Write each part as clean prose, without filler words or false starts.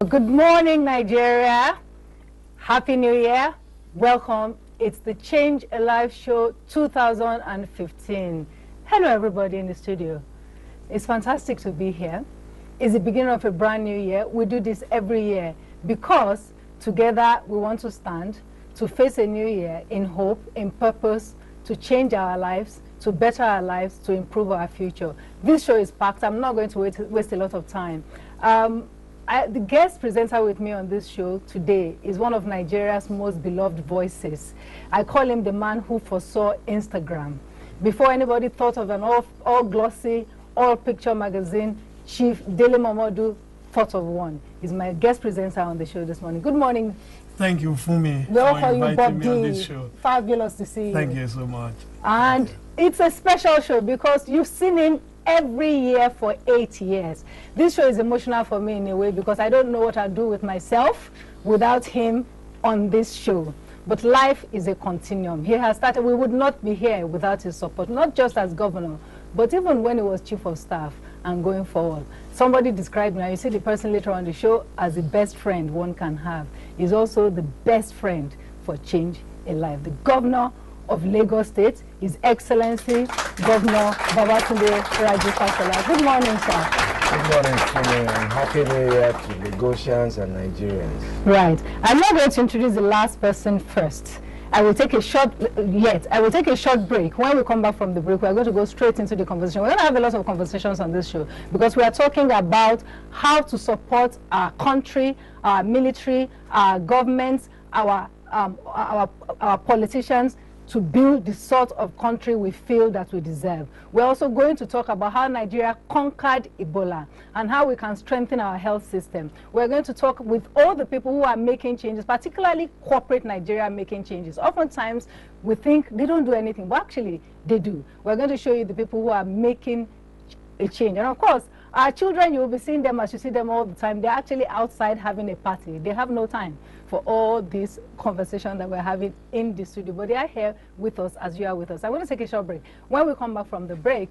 Good morning, Nigeria. Happy New Year. Welcome. It's the Change a Life Show 2015. Hello, everybody in the studio. It's fantastic to be here. It's the beginning of a brand new year. We do this every year because together we want to stand to face a new year in hope, in purpose, to change our lives, to better our lives, to improve our future. This show is packed. I'm not going to waste a lot of time. The guest presenter with me on this show today is one of Nigeria's most beloved voices. I call him the man who foresaw Instagram. Before anybody thought of an all-glossy, all-picture magazine, Chief Dele Momodu thought of one. He's my guest presenter on the show this morning. Good morning. Thank you, Funmi, for inviting me on this show. Fabulous to see you. Thank you so much. And it's a special show because you've seen him every year for 8 years. This show is emotional for me in a way because I don't know what I'd do with myself without him on this show. But life is a continuum. He has started, we would not be here without his support, not just as governor, but even when he was chief of staff and going forward. Somebody described me, and you see the person later on the show, as the best friend one can have. He's also the best friend for change in life. The governor of Lagos State, His Excellency, Governor Babatunde Raji Fashola. Good morning, sir. Good morning, Funmi, and happy New Year to Lagosians and Nigerians. Right. I'm not going to introduce the last person first. I will take a short break. When we come back from the break, we're going to go straight into the conversation. We're going to have a lot of conversations on this show because we are talking about how to support our country, our military, our governments, our politicians, to build the sort of country we feel that we deserve. We're also going to talk about how Nigeria conquered Ebola and how we can strengthen our health system. We're going to talk with all the people who are making changes, particularly corporate Nigeria making changes. Oftentimes, we think they don't do anything, but actually, they do. We're going to show you the people who are making a change. And of course, our children, you will be seeing them as you see them all the time. They're actually outside having a party. They have no time for all this conversation that we're having in the studio. But they are here with us as you are with us. I'm going to take a short break. When we come back from the break,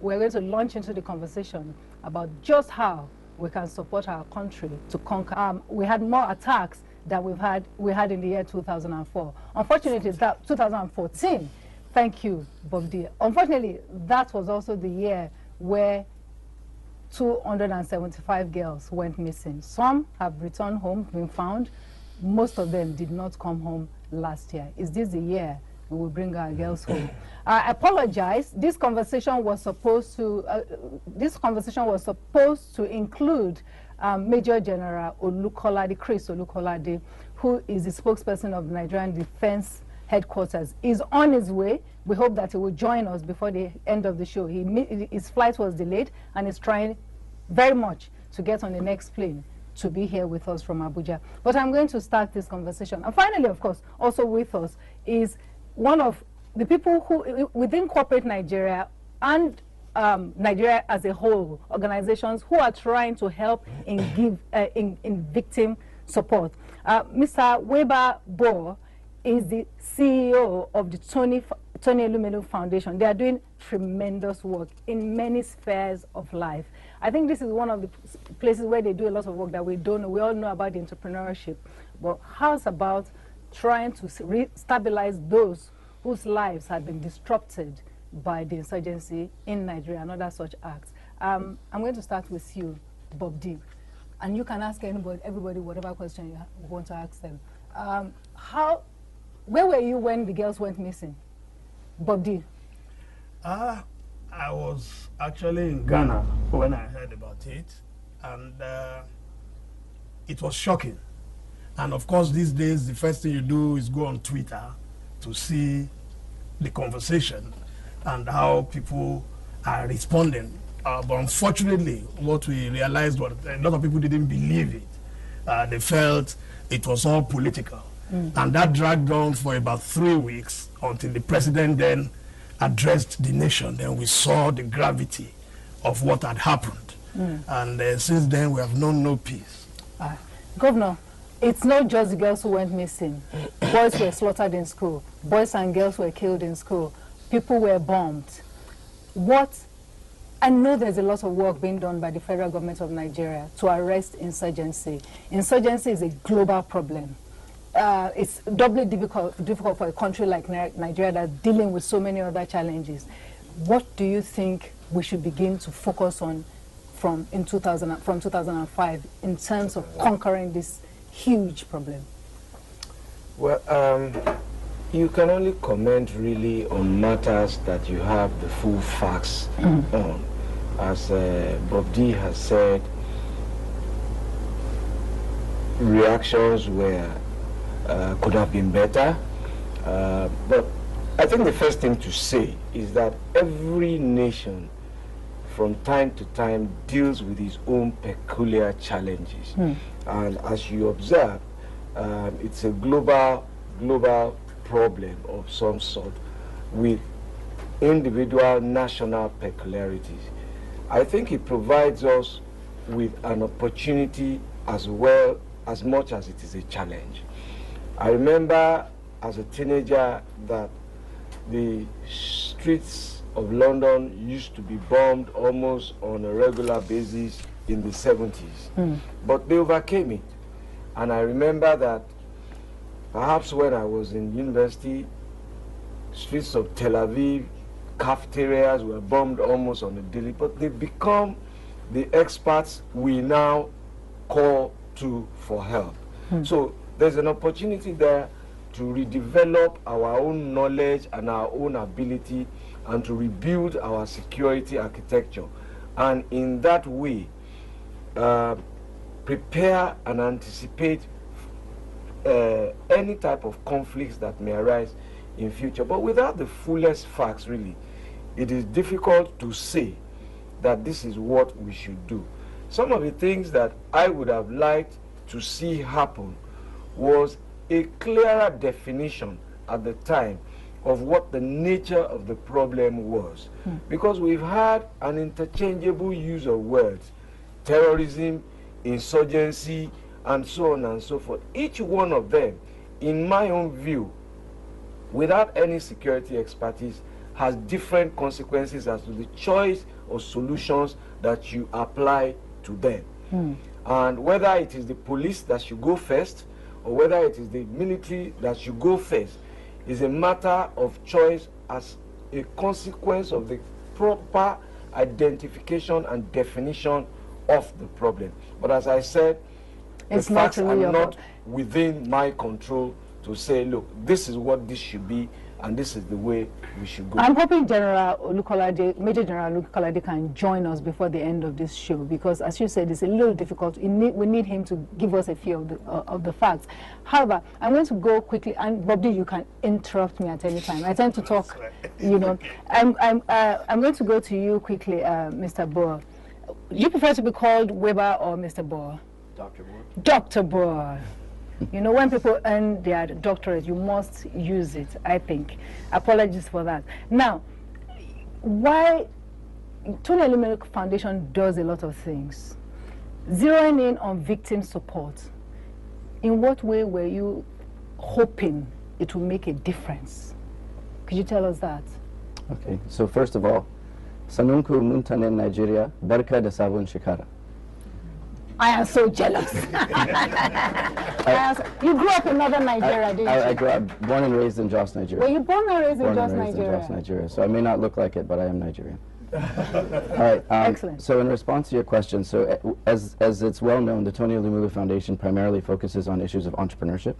we're going to launch into the conversation about just how we can support our country to conquer. We had more attacks than we had in the year 2004. Unfortunately, it's that 2014. Thank you, Bob D. Unfortunately, that was also the year where 275 girls went missing. Some have returned home, been found. Most of them did not come home last year. Is this the year we will bring our girls home? I apologize. This conversation was supposed to include Major General Olukolade, Chris Olukolade, who is the spokesperson of the Nigerian Defense Headquarters. Is on his way. We hope that he will join us before the end of the show. His flight was delayed and is trying very much to get on the next plane to be here with us from Abuja. But I'm going to start this conversation. And finally, of course, also with us is one of the people who, within corporate Nigeria and Nigeria as a whole, organizations who are trying to help in victim support. Mr. Weber Barr is the CEO of the Tony Elumelu Foundation. They are doing tremendous work in many spheres of life. I think this is one of the places where they do a lot of work that we don't know. We all know about the entrepreneurship, but how's about trying to stabilize those whose lives had been disrupted by the insurgency in Nigeria and other such acts? I'm going to start with you, Bob D. And you can ask everybody whatever question you want to ask them. Where were you when the girls went missing? Bob D. I was actually in Ghana when I heard about it, and it was shocking. And of course, these days, the first thing you do is go on Twitter to see the conversation and how people are responding. But unfortunately, what we realized was a lot of people didn't believe it. They felt it was all political. And that dragged on for about 3 weeks until the president then addressed the nation. Then we saw the gravity of what had happened. And since then, we have known no peace. Governor, it's not just the girls who went missing. Boys were slaughtered in school. Boys and girls were killed in school. People were bombed. What I know there's a lot of work being done by the federal government of Nigeria to arrest insurgency. Insurgency is a global problem. It's doubly difficult for a country like Nigeria that's dealing with so many other challenges. What do you think we should begin to focus on from 2005 in terms of conquering this huge problem? Well, you can only comment really on matters that you have the full facts on. As Bob D has said, reactions could have been better. But I think the first thing to say is that every nation from time to time deals with its own peculiar challenges. And as you observe, it's a global problem of some sort with individual national peculiarities. I think it provides us with an opportunity as well as much as it is a challenge. I remember as a teenager that the streets of London used to be bombed almost on a regular basis in the 70s, but they overcame it. And I remember that perhaps when I was in university, streets of Tel Aviv, cafeterias were bombed almost on a daily, but they've become the experts we now call to for help. So there's an opportunity there to redevelop our own knowledge and our own ability and to rebuild our security architecture. And in that way, prepare and anticipate any type of conflicts that may arise in future. But without the fullest facts, really, it is difficult to say that this is what we should do. Some of the things that I would have liked to see happen was a clearer definition at the time of what the nature of the problem was. Because we've had an interchangeable use of words, terrorism, insurgency, and so on and so forth. Each one of them, in my own view, without any security expertise, has different consequences as to the choice of solutions that you apply to them. And whether it is the police that should go first, or whether it is the military that should go first, is a matter of choice as a consequence of the proper identification and definition of the problem. But as I said, the facts are not within my control to say, look, this is what this should be, and this is the way we should go. I'm hoping General Olukolade, Major General Olukolade can join us before the end of this show, because as you said, it's a little difficult. We need him to give us a few of the facts. However, I'm going to go quickly, and Bobby, you can interrupt me at any time. I tend to talk, you know. I'm going to go to you quickly, Mr. Barr. You prefer to be called Weber or Mr. Barr? Dr. Barr. Dr. Barr. You know, when people earn their doctorate, you must use it, I think. Apologies for that. Now, why Tony Elumelu Foundation does a lot of things. Zeroing in on victim support. In what way were you hoping it will make a difference? Could you tell us that? Okay, so first of all, Sanunku Muntanen Nigeria, Barka da Sabon Shekara. I am so jealous. You grew up in northern Nigeria, didn't you? I grew up, born and raised in Jos, Nigeria. Were you born and raised in Jos, Nigeria? In Jos, Nigeria. So I may not look like it, but I am Nigerian. All right. Excellent. So in response to your question, so as it's well known, the Tony Elumelu Foundation primarily focuses on issues of entrepreneurship.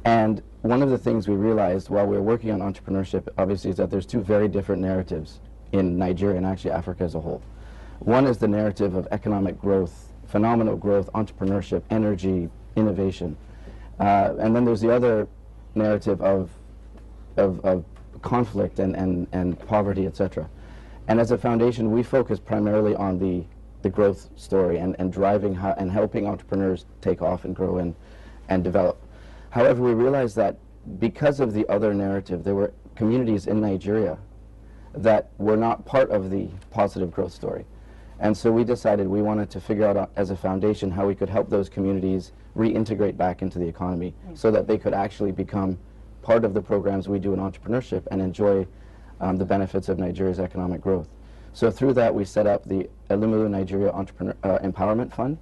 And one of the things we realized while we were working on entrepreneurship, obviously, is that there's two very different narratives in Nigeria and actually Africa as a whole. One is the narrative of economic growth, phenomenal growth, entrepreneurship, energy, innovation. And then there's the other narrative of conflict and poverty, etc. And as a foundation, we focus primarily on the growth story and driving and helping entrepreneurs take off and grow and develop. However, we realized that because of the other narrative, there were communities in Nigeria that were not part of the positive growth story. And so we decided we wanted to figure out as a foundation how we could help those communities reintegrate back into the economy so that they could actually become part of the programs we do in entrepreneurship and enjoy the benefits of Nigeria's economic growth. So through that, we set up the Elumelu Nigeria Entrepreneur Empowerment Fund,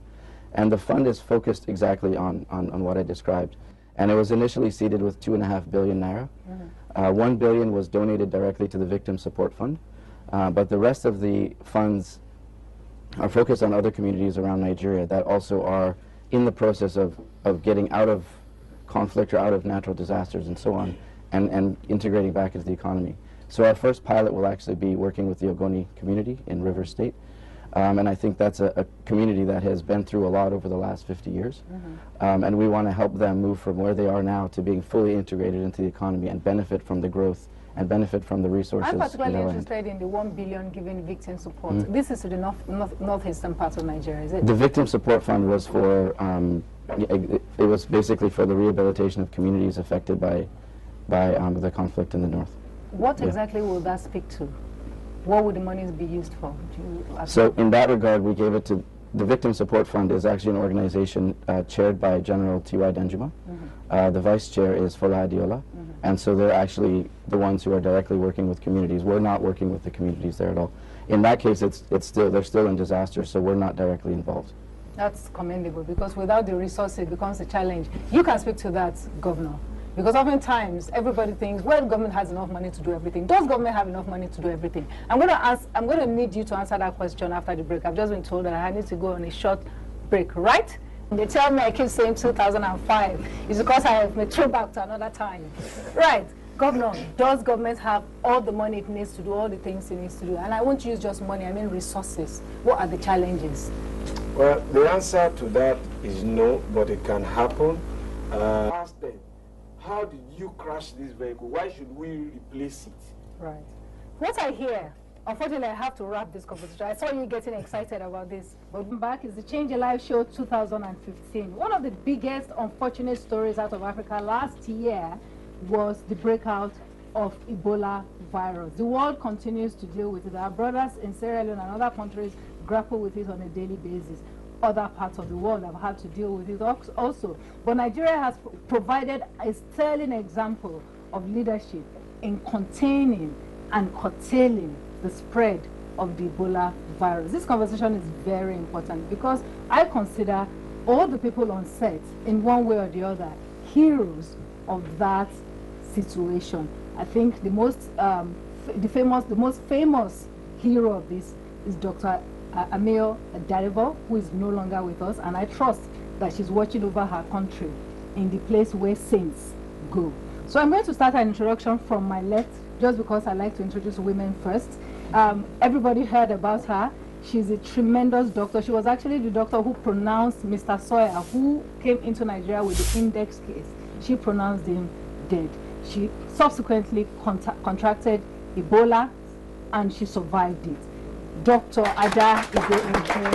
and the fund is focused exactly on what I described. And it was initially seeded with 2.5 billion naira. 1 billion was donated directly to the Victim Support Fund, but the rest of the funds are focused on other communities around Nigeria that also are in the process of getting out of conflict or out of natural disasters and so on, and integrating back into the economy. So our first pilot will actually be working with the Ogoni community in River State. And I think that's a community that has been through a lot over the last 50 years. And we want to help them move from where they are now to being fully integrated into the economy and benefit from the growth and benefit from the resources. I'm particularly interested in the 1 billion given victim support. This is to the northeastern part of Nigeria, is it? The Victim Support Fund was for, it was basically for the rehabilitation of communities affected by the conflict in the north. What exactly will that speak to? What would the monies be used for? So in that regard, we gave it to, the Victim Support Fund is actually an organization chaired by General T.Y. Danjuma. The vice chair is Fola Adiola. And so they're actually the ones who are directly working with communities. We're not working with the communities there at all. In that case, they're still in disaster, so we're not directly involved. That's commendable, because without the resources, it becomes a challenge. You can speak to that, Governor. Because oftentimes everybody thinks, well, the government has enough money to do everything. Does government have enough money to do everything? I'm going to need you to answer that question after the break. I've just been told that I need to go on a short break, right? And they tell me I keep saying 2005. It's because I have been thrown back to another time. Right. Governor, does government have all the money it needs to do, all the things it needs to do? And I won't use just money, I mean resources. What are the challenges? Well, the answer to that is no, but it can happen. Ask them, how did you crash this vehicle? Why should we replace it? Right. What I hear, unfortunately, I have to wrap this conversation. I saw you getting excited about this. But back is the Change Your Life Show 2015. One of the biggest unfortunate stories out of Africa last year was the breakout of Ebola virus. The world continues to deal with it. Our brothers in Sierra Leone and other countries grapple with it on a daily basis. Other parts of the world have had to deal with it also. But Nigeria has provided a sterling example of leadership in containing and curtailing the spread of the Ebola virus. This conversation is very important because I consider all the people on set, in one way or the other, heroes of that situation. I think the most famous hero of this is Dr. Amio Darivo, who is no longer with us, and I trust that she's watching over her country in the place where saints go. So I'm going to start an introduction from my left, just because I like to introduce women first. Everybody heard about her. She's a tremendous doctor. She was actually the doctor who pronounced Mr. Sawyer, who came into Nigeria with the index case. She pronounced him dead. She subsequently contracted Ebola, and she survived it. Dr. Ada is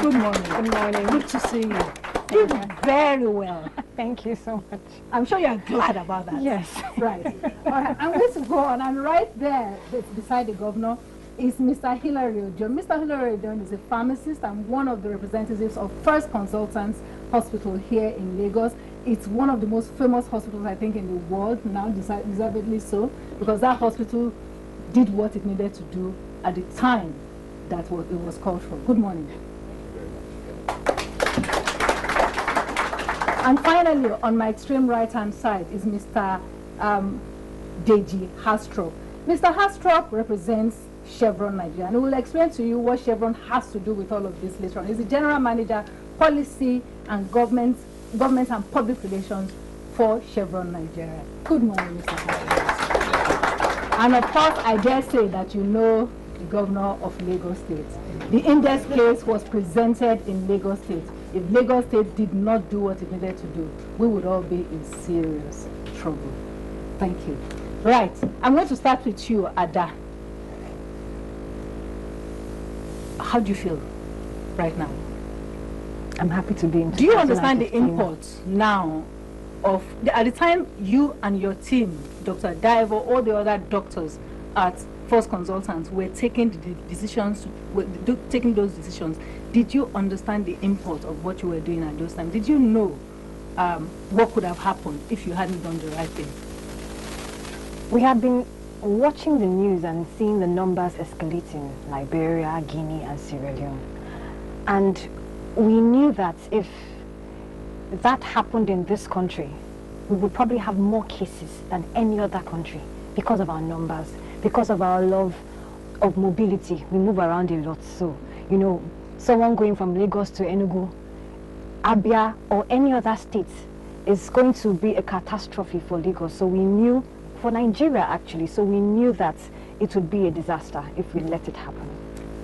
good morning. Good morning. Good to see you. You did very well. Thank you so much. I'm sure you're glad about that. Yes. Right. All right. I'm going to go on, and right there, beside the governor, is Mr. Hilary Ojon. Mr. Hilary Ojon is a pharmacist and one of the representatives of First Consultants Hospital here in Lagos. It's one of the most famous hospitals, I think, in the world, now deservedly so, because that hospital did what it needed to do at the time that it was called for. Good morning. And finally, on my extreme right-hand side is Mr. Deji Hastrop. Mr. Hastrop represents Chevron Nigeria, and he will explain to you what Chevron has to do with all of this later on. He's the General Manager, Policy and Government and Public Relations for Chevron Nigeria. Good morning, Mr. Hastrop. And of course, I dare say that you know the Governor of Lagos State. The index case was presented in Lagos State. If Lagos State did not do what it needed to do, we would all be in serious trouble. Thank you. Right, I'm going to start with you, Ada. How do you feel right now? I'm happy to be in. Do you understand the import now of, at the time you and your team, Dr. Daivo, all the other doctors at First Consultants were taking the decisions, taking those decisions, did you understand the import of what you were doing at those times? Did you know what could have happened if you hadn't done the right thing? We had been watching the news and seeing the numbers escalating, Liberia, Guinea, and Sierra Leone. And we knew that if that happened in this country, we would probably have more cases than any other country because of our numbers, because of our love of mobility. We move around a lot. So, you know, someone going from Lagos to Enugu, Abia, or any other state is going to be a catastrophe for Lagos. So we knew, for Nigeria actually, so we knew that it would be a disaster if we let it happen.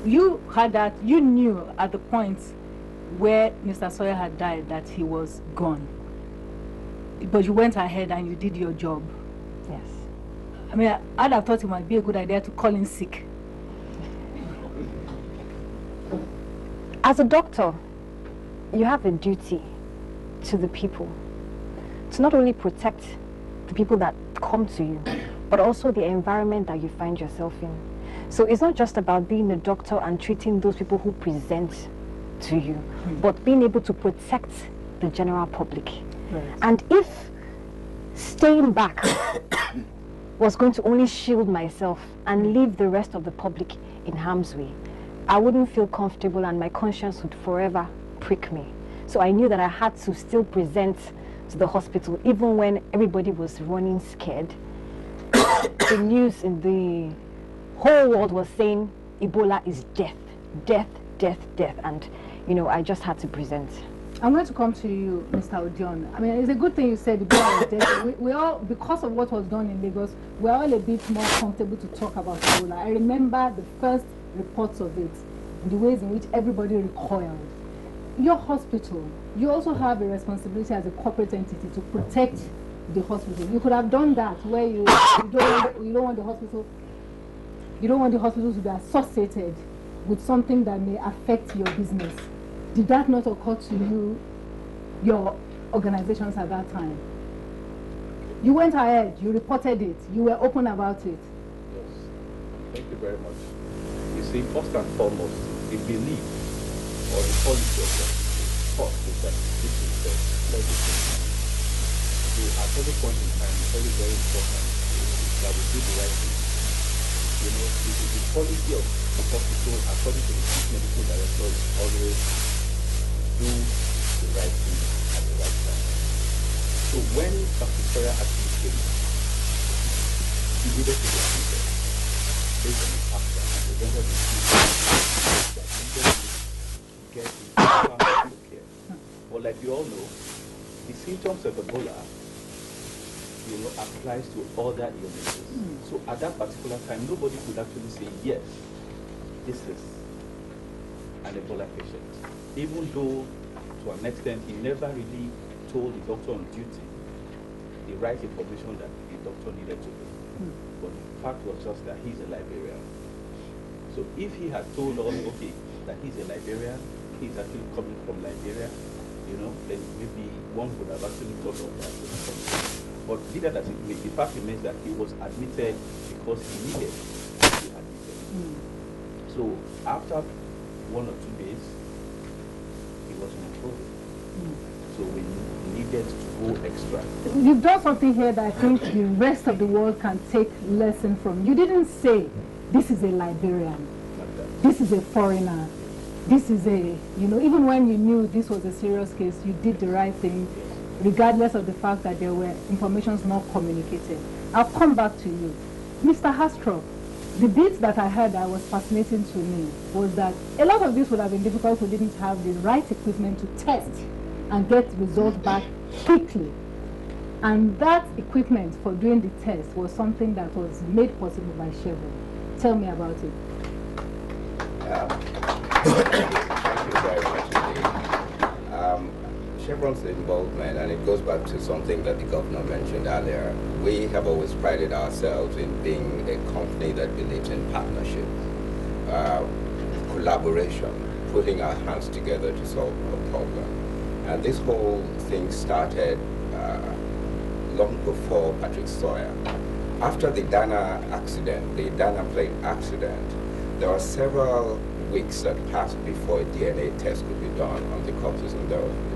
You had that, you knew at the point where Mr. Sawyer had died that he was gone. But you went ahead and you did your job. Yes. I mean, I'd have thought it might be a good idea to call in sick. As a doctor, you have a duty to the people to not only protect the people that come to you, but also the environment that you find yourself in. So it's not just about being a doctor and treating those people who present to you, but being able to protect the general public. Right. And if staying back was going to only shield myself and leave the rest of the public in harm's way, I wouldn't feel comfortable and my conscience would forever prick me. So I knew that I had to still present to the hospital even when everybody was running scared. The news in the whole world was saying Ebola is death, death, death, death, and you know, I just had to present. I'm going to come to you, Mr. Odion. I mean, it's a good thing you said Ebola is death. We all, because of what was done in Lagos, we're all a bit more comfortable to talk about Ebola. I remember the first reports of it, the ways in which everybody recoiled. Your hospital, you also have a responsibility as a corporate entity to protect the hospital. You could have done that where you don't want the hospital to be associated with something that may affect your business. Did that not occur to you, your organizations at that time? You went ahead, you reported it, you were open about it. Yes, thank you very much. You see, first and foremost, the belief or the policy of the thought is that this is the legislation. So at every point in time, it's very, very important that we do the right thing. You know, the policy of the hospital, according to the chief medical director, is always do the right thing at the right time. So when Dr. Sawyer actually came, he needed to get treated based on his after and the vendor that needed to get proper medical care. But like you all know, the symptoms of Ebola, you know, applies to other illnesses. So at that particular time, nobody could actually say, yes, this is an Ebola patient. Even though, to an extent, he never really told the doctor on duty the right information that the doctor needed to do. But the fact was just that he's a Liberian. So if he had told us, okay, that he's a Liberian, he's actually coming from Liberia, you know, then maybe one would have actually thought of that. But be that as it may, the fact remains that he was admitted because he needed to be admitted. So after 1 or 2 days, he was improving. So we needed to go extra. You've done something here that I think the rest of the world can take lesson from. You didn't say, this is a Liberian, Like that. this is a foreigner, this is a, you know, even when you knew this was a serious case, you did the right thing, regardless of the fact that there were informations not communicated. I'll come back to you. Mr. Hastrop, the bit that I heard that was fascinating to me was that a lot of this would have been difficult if we didn't have the right equipment to test and get results back quickly. And that equipment for doing the test was something that was made possible by Chevron. Tell me about it. Thank you very much indeed. Chevron's involvement, and it goes back to something that the governor mentioned earlier, we have always prided ourselves in being a company that believes in partnership, collaboration, putting our hands together to solve a problem. And this whole thing started long before Patrick Sawyer. After the Dana accident, the Dana plane accident, there were several weeks that passed before a DNA test could be done on the corpses, and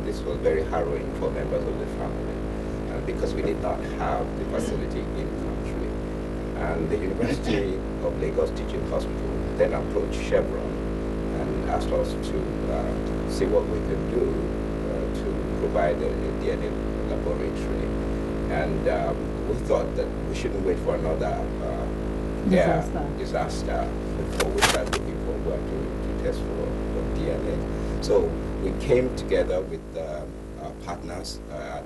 this was very harrowing for members of the family, because we did not have the facility in country. And the University of Lagos Teaching Hospital then approached Chevron and asked us to see what we could do to provide a DNA laboratory. And we thought that we shouldn't wait for another disaster before we start looking forward to test for DNA. So we came together with our partners.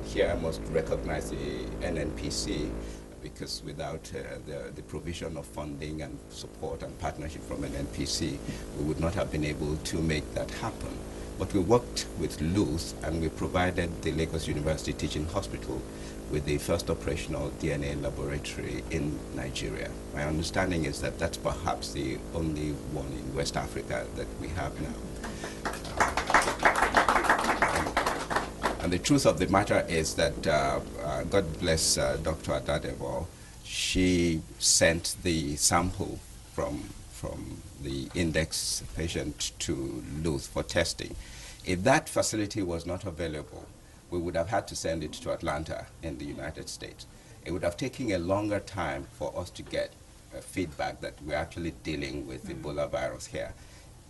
Here I must recognize the NNPC, because without the provision of funding and support and partnership from NNPC, we would not have been able to make that happen. But we worked with Luth, and we provided the Lagos University Teaching Hospital with the first operational DNA laboratory in Nigeria. My understanding is that that's perhaps the only one in West Africa that we have now. And the truth of the matter is that, God bless Dr. Adadevo, she sent the sample from the index patient to Luth for testing. If that facility was not available, we would have had to send it to Atlanta in the United States. It would have taken a longer time for us to get feedback that we're actually dealing with Ebola virus here.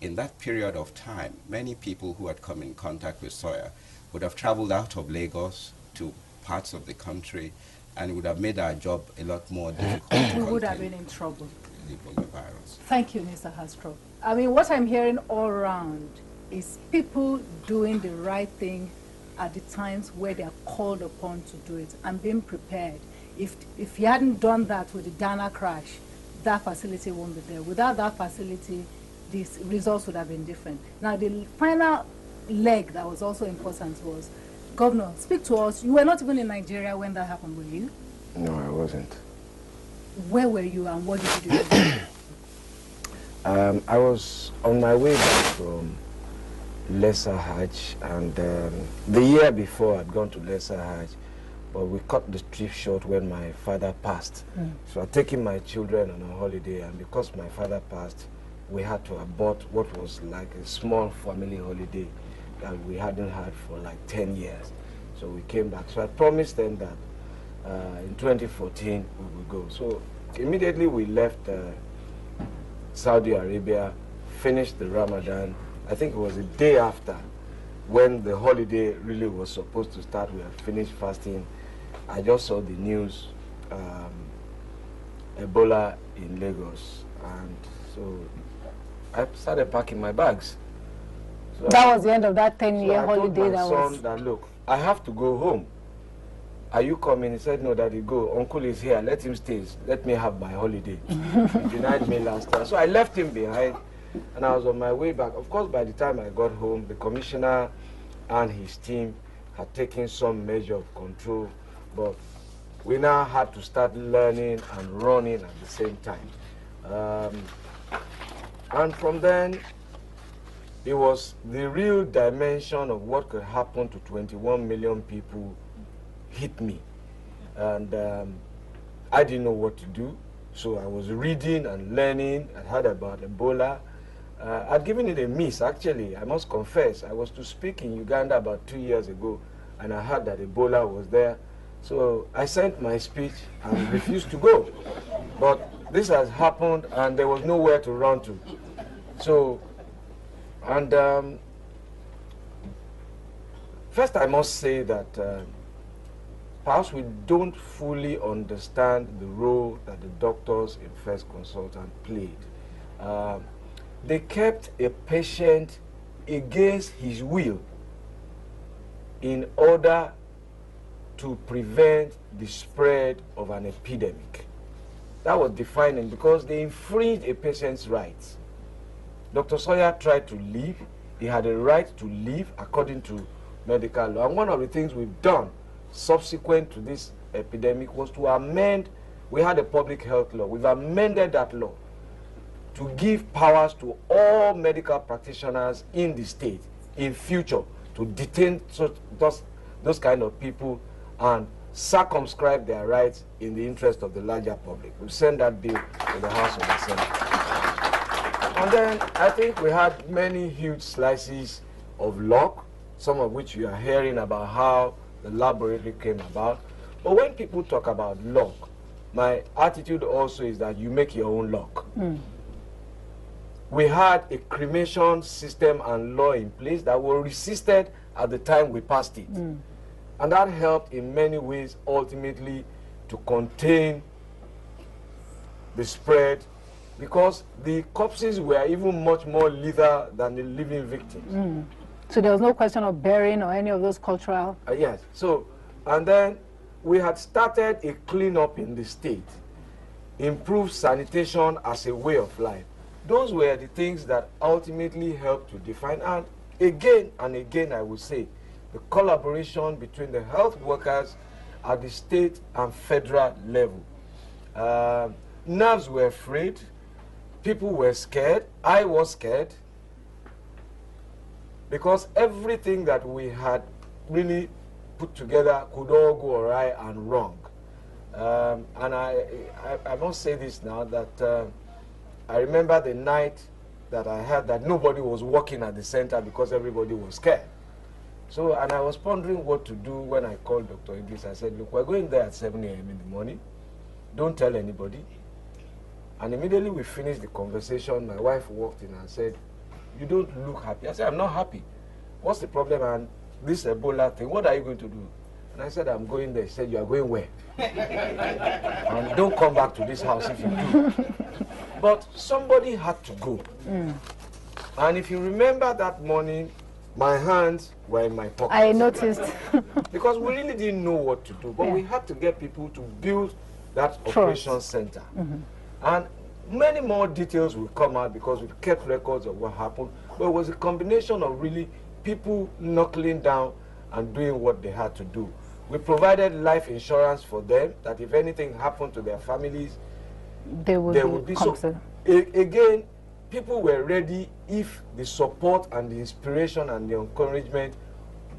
In that period of time, many people who had come in contact with Sawyer would have traveled out of Lagos to parts of the country, and it would have made our job a lot more difficult. We would have been in trouble. The Ebola virus. Thank you, Mr. Hastrop. I mean, what I'm hearing all around is people doing the right thing at the times where they are called upon to do it and being prepared. If you hadn't done that with the Dana crash, that facility won't be there. Without that facility, these results would have been different. Now, the final leg that was also important was, Governor, speak to us. You were not even in Nigeria when that happened, were you? No, I wasn't. Where were you and what did you do? I was on my way back from Lesser Hajj, and the year before I'd gone to Lesser Hajj, but we cut the trip short when my father passed. So I'd taken my children on a holiday, and because my father passed, we had to abort what was like a small family holiday that we hadn't had for like 10 years. So we came back. So I promised them that in 2014 we would go. So immediately we left Saudi Arabia, finished the Ramadan. I think it was a day after when the holiday really was supposed to start. We had finished fasting. I just saw the news, Ebola in Lagos, and so I started packing my bags. So That was the end of that 10-year so I told holiday. my That son was. that, look, I have to go home. Are you coming? He said, no, Daddy, go. Uncle is here. Let him stay. Let me have my holiday. He denied me last time. So I left him behind, and I was on my way back. Of course, by the time I got home, the commissioner and his team had taken some measure of control, but we now had to start learning and running at the same time. And from then, it was the real dimension of what could happen to 21 million people hit me. And I didn't know what to do, so I was reading and learning. I heard about Ebola. I'd given it a miss, actually, I must confess. I was to speak in Uganda about 2 years ago, and I heard that Ebola was there. So I sent my speech and refused to go. But this has happened, and there was nowhere to run to. So, and first I must say that perhaps we don't fully understand the role that the doctors in First Consultant played. They kept a patient against his will in order to prevent the spread of an epidemic. That was defining, because they infringed a patient's rights. Dr. Sawyer tried to leave. He had a right to leave according to medical law. And one of the things we've done subsequent to this epidemic was to amend, we had a public health law, we've amended that law to give powers to all medical practitioners in the state in future to detain those kind of people and circumscribe their rights in the interest of the larger public. We've sent that bill to the House of the Senate. And then I think we had many huge slices of luck, some of which you are hearing about how the laboratory came about. But when people talk about luck, my attitude also is that you make your own luck. We had a cremation system and law in place that were resisted at the time we passed it. And that helped in many ways ultimately to contain the spread, because the corpses were even much more lethal than the living victims. So there was no question of burying or any of those cultural... Yes. So, and then we had started a cleanup in the state, improved sanitation as a way of life. Those were the things that ultimately helped to define. And again, I would say, the collaboration between the health workers at the state and federal level. Nerves were frayed, people were scared, I was scared, because everything that we had really put together could all go awry and wrong. And I must say this now, that I remember the night that I heard that nobody was working at the center because everybody was scared. So, and I was pondering what to do when I called Dr. Idris. I said, look, we're going there at 7 a.m. in the morning. Don't tell anybody. And immediately we finished the conversation, my wife walked in and said, you don't look happy. I said, I'm not happy. What's the problem? And this Ebola thing, what are you going to do? And I said, I'm going there. She said, you are going where? And don't come back to this house if you do. But somebody had to go. And if you remember that morning, my hands were in my pocket. I noticed. Because we really didn't know what to do. But we had to get people to build that operation center. And many more details will come out because we've kept records of what happened. But it was a combination of really people knuckling down and doing what they had to do. We provided life insurance for them, that if anything happened to their families, they would be so. Again, people were ready if the support and the inspiration and the encouragement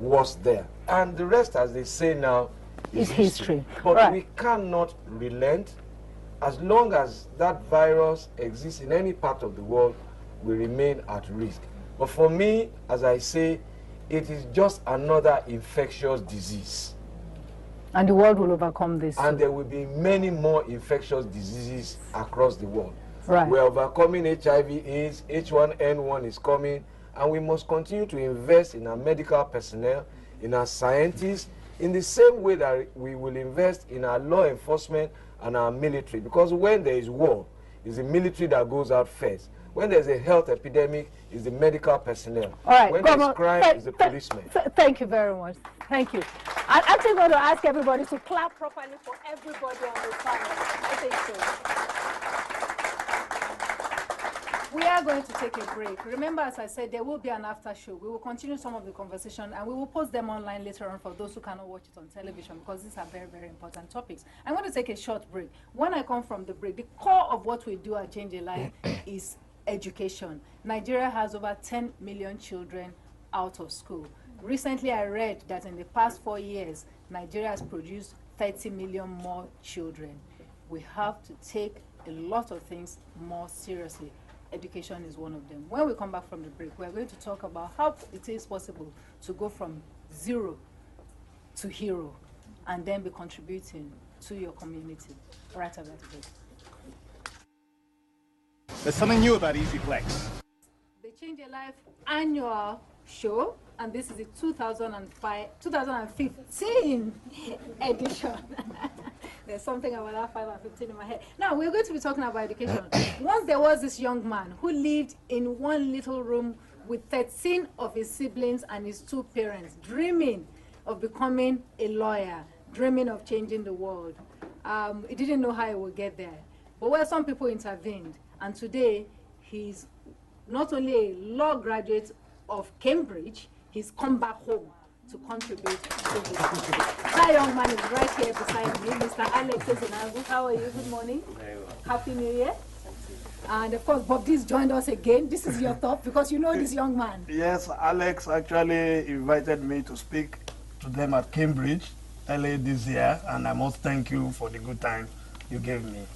was there. And the rest, as they say now, is history. But we cannot relent. As long as that virus exists in any part of the world, we remain at risk. But for me, as I say, it is just another infectious disease. And the world will overcome this. And there will be many more infectious diseases across the world. Right. We're overcoming HIV, AIDS, H1N1 is coming, and we must continue to invest in our medical personnel, in our scientists, in the same way that we will invest in our law enforcement and our military. Because when there is war, it's the military that goes out first. When there's a health epidemic, it's the medical personnel. All right, when there's crime, it's the policemen. Thank you very much. Thank you. I'm actually going to ask everybody to clap properly for everybody on the panel. I think so. We are going to take a break. Remember, as I said, there will be an after show. We will continue some of the conversation and we will post them online later on for those who cannot watch it on television, because these are very, very important topics. I'm going to take a short break. When I come from the break, the core of what we do at Change a Life is education. Nigeria has over 10 million children out of school. Recently, I read that in the past 4 years, Nigeria has produced 30 million more children. We have to take a lot of things more seriously. Education is one of them. When we come back from the break, we're going to talk about how it is possible to go from zero to hero and then be contributing to your community. Right after that break. There's something new about EasyFlex. The Change Your Life annual show, and this is the 2015 edition. There's something about that 5 and 15 in my head. Now, we're going to be talking about education. Once there was this young man who lived in one little room with 13 of his siblings and his 2 parents, dreaming of becoming a lawyer, dreaming of changing the world. He didn't know how he would get there. But well, some people intervened. And today, he's not only a law graduate of Cambridge, he's come back home to contribute to this. That young man is right here beside me, Mr. Alex Ezinagu. How are you? Good morning. Very well. Happy New Year. And of course, Bob D's joined us again. This is your top because you know this young man. Yes, Alex actually invited me to speak to them at Cambridge early this year, and I must thank you for the good time you gave me.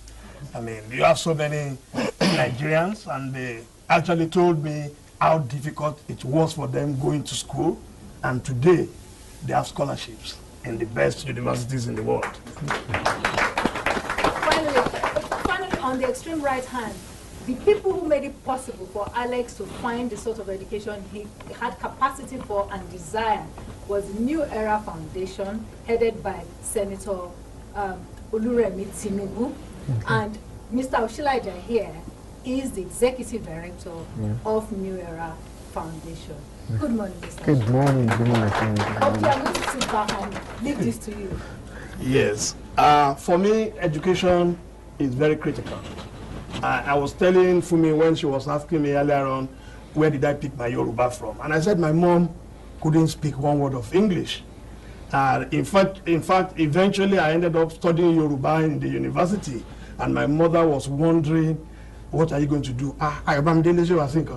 I mean, you have so many Nigerians, and they actually told me how difficult it was for them going to school, and today they have scholarships in the best universities in the world. For on the extreme right hand, the people who made it possible for Alex to find the sort of education he had capacity for and desire was the New Era Foundation, headed by Senator Oluremi Tinubu. And Mr. Oshilaja here is the executive director of New Era Foundation. Good morning, Mr. Good morning. Good morning. Okay, I'm going to sit back and leave this to you. Yes. For me, education is very critical. I was telling Funmi when she was asking me earlier on, where did I pick my Yoruba from? And I said my mom couldn't speak one word of English. In fact, eventually I ended up studying Yoruba in the university, and my mother was wondering, what are you going to do? I'm Dele, I think.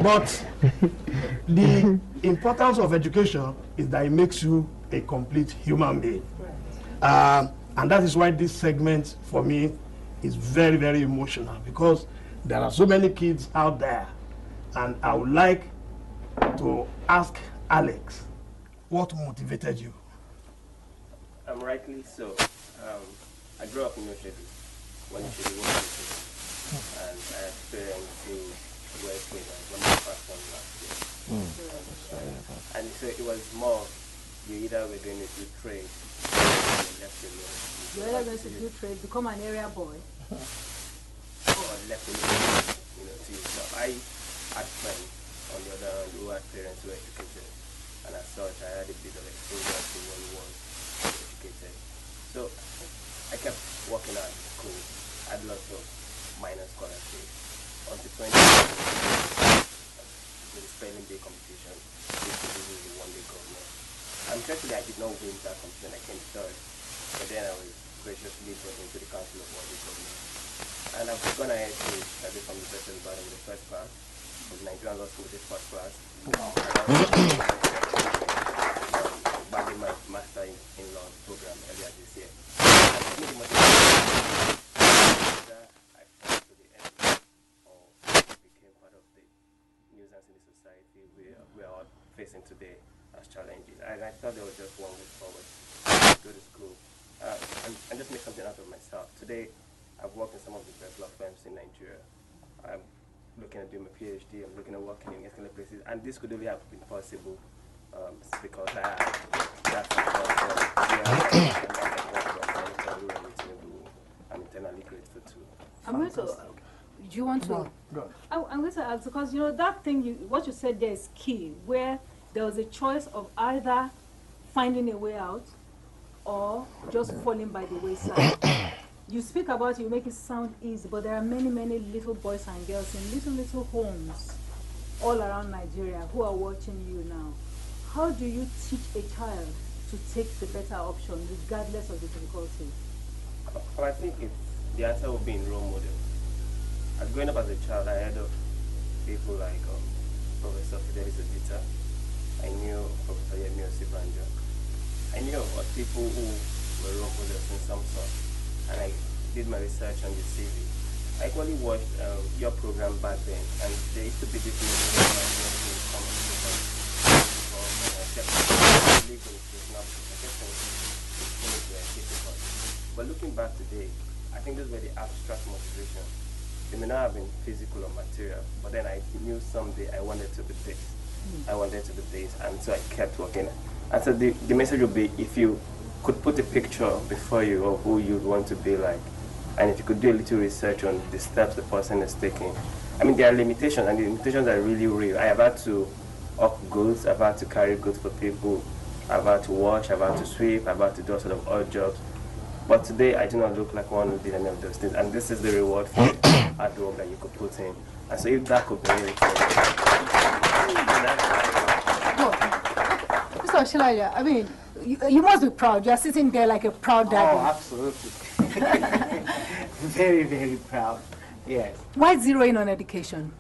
But the importance of education is that it makes you a complete human being. And that is why this segment, for me, is very, very emotional, because there are so many kids out there. And I would like to ask Alex, what motivated you? Rightly so. I grew up in Oshedi, when Oshedi was and I experienced things where it was my first one last year. And so it was more, you either were going to do trade, you're either going to do trade, become an area boy, or left in to yourself. I had friends on the other hand who had parents who were educated, and as such I had a bit of exposure to one who was educated. So I kept working at school, had lots of minor scholarships until 2020 with the spelling bee competition, which was the one-day government. Unfortunately, I did not win that competition. I came third, but then I was graciously brought into the Council of One-Day Government. And I've gone ahead to study from the best and bottom in the first class, from Nigerian Law School with the first class. Back in my Master in Law program earlier this year. I fought to the end, or became part of the nuisance in the society we are all facing today as challenges. And I thought there was just one way forward. Go to school and just make something out of myself. Today, I've worked in some of the best law firms in Nigeria. I'm looking at doing my PhD. I'm looking at working in excellent places, and this could only have been possible because I have that I'm internally grateful to. I'm going to. Do you want to? Go. I'm going to ask because that thing what you said there is key, where there was a choice of either finding a way out or just falling by the wayside. You speak about it, you make it sound easy, but there are many, many little boys and girls in little homes all around Nigeria who are watching you now. How do you teach a child to take the better option regardless of the difficulty? Well, I think the answer would be in role model. Growing up as a child, I heard of people like Professor Fidelis Odita. I knew Professor Yemi Osibanjo. I knew of people who were role models in some sort, and I did my research on the CV. I actually watched your program back then, and there used to be this but looking back today, I think those were the abstract motivation. They may not have been physical or material, but then I knew someday I wanted to be this. I wanted to be this, and so I kept working. And so the message would be, if you could put a picture before you of who you'd want to be like, and if you could do a little research on the steps the person is taking. I mean, there are limitations, and the limitations are really real. I have had to up goods, I've had to carry goods for people, I've had to wash, I've had to sweep, I've had to do sort of odd jobs. But today, I do not look like one who did any of those things, and this is the reward for hard work that you could put in. And so if that could be really Mr. Oshilaja, I mean, you must be proud. You're sitting there like a proud daddy. Oh, absolutely. Very, very proud. Yes. Why zero in on education?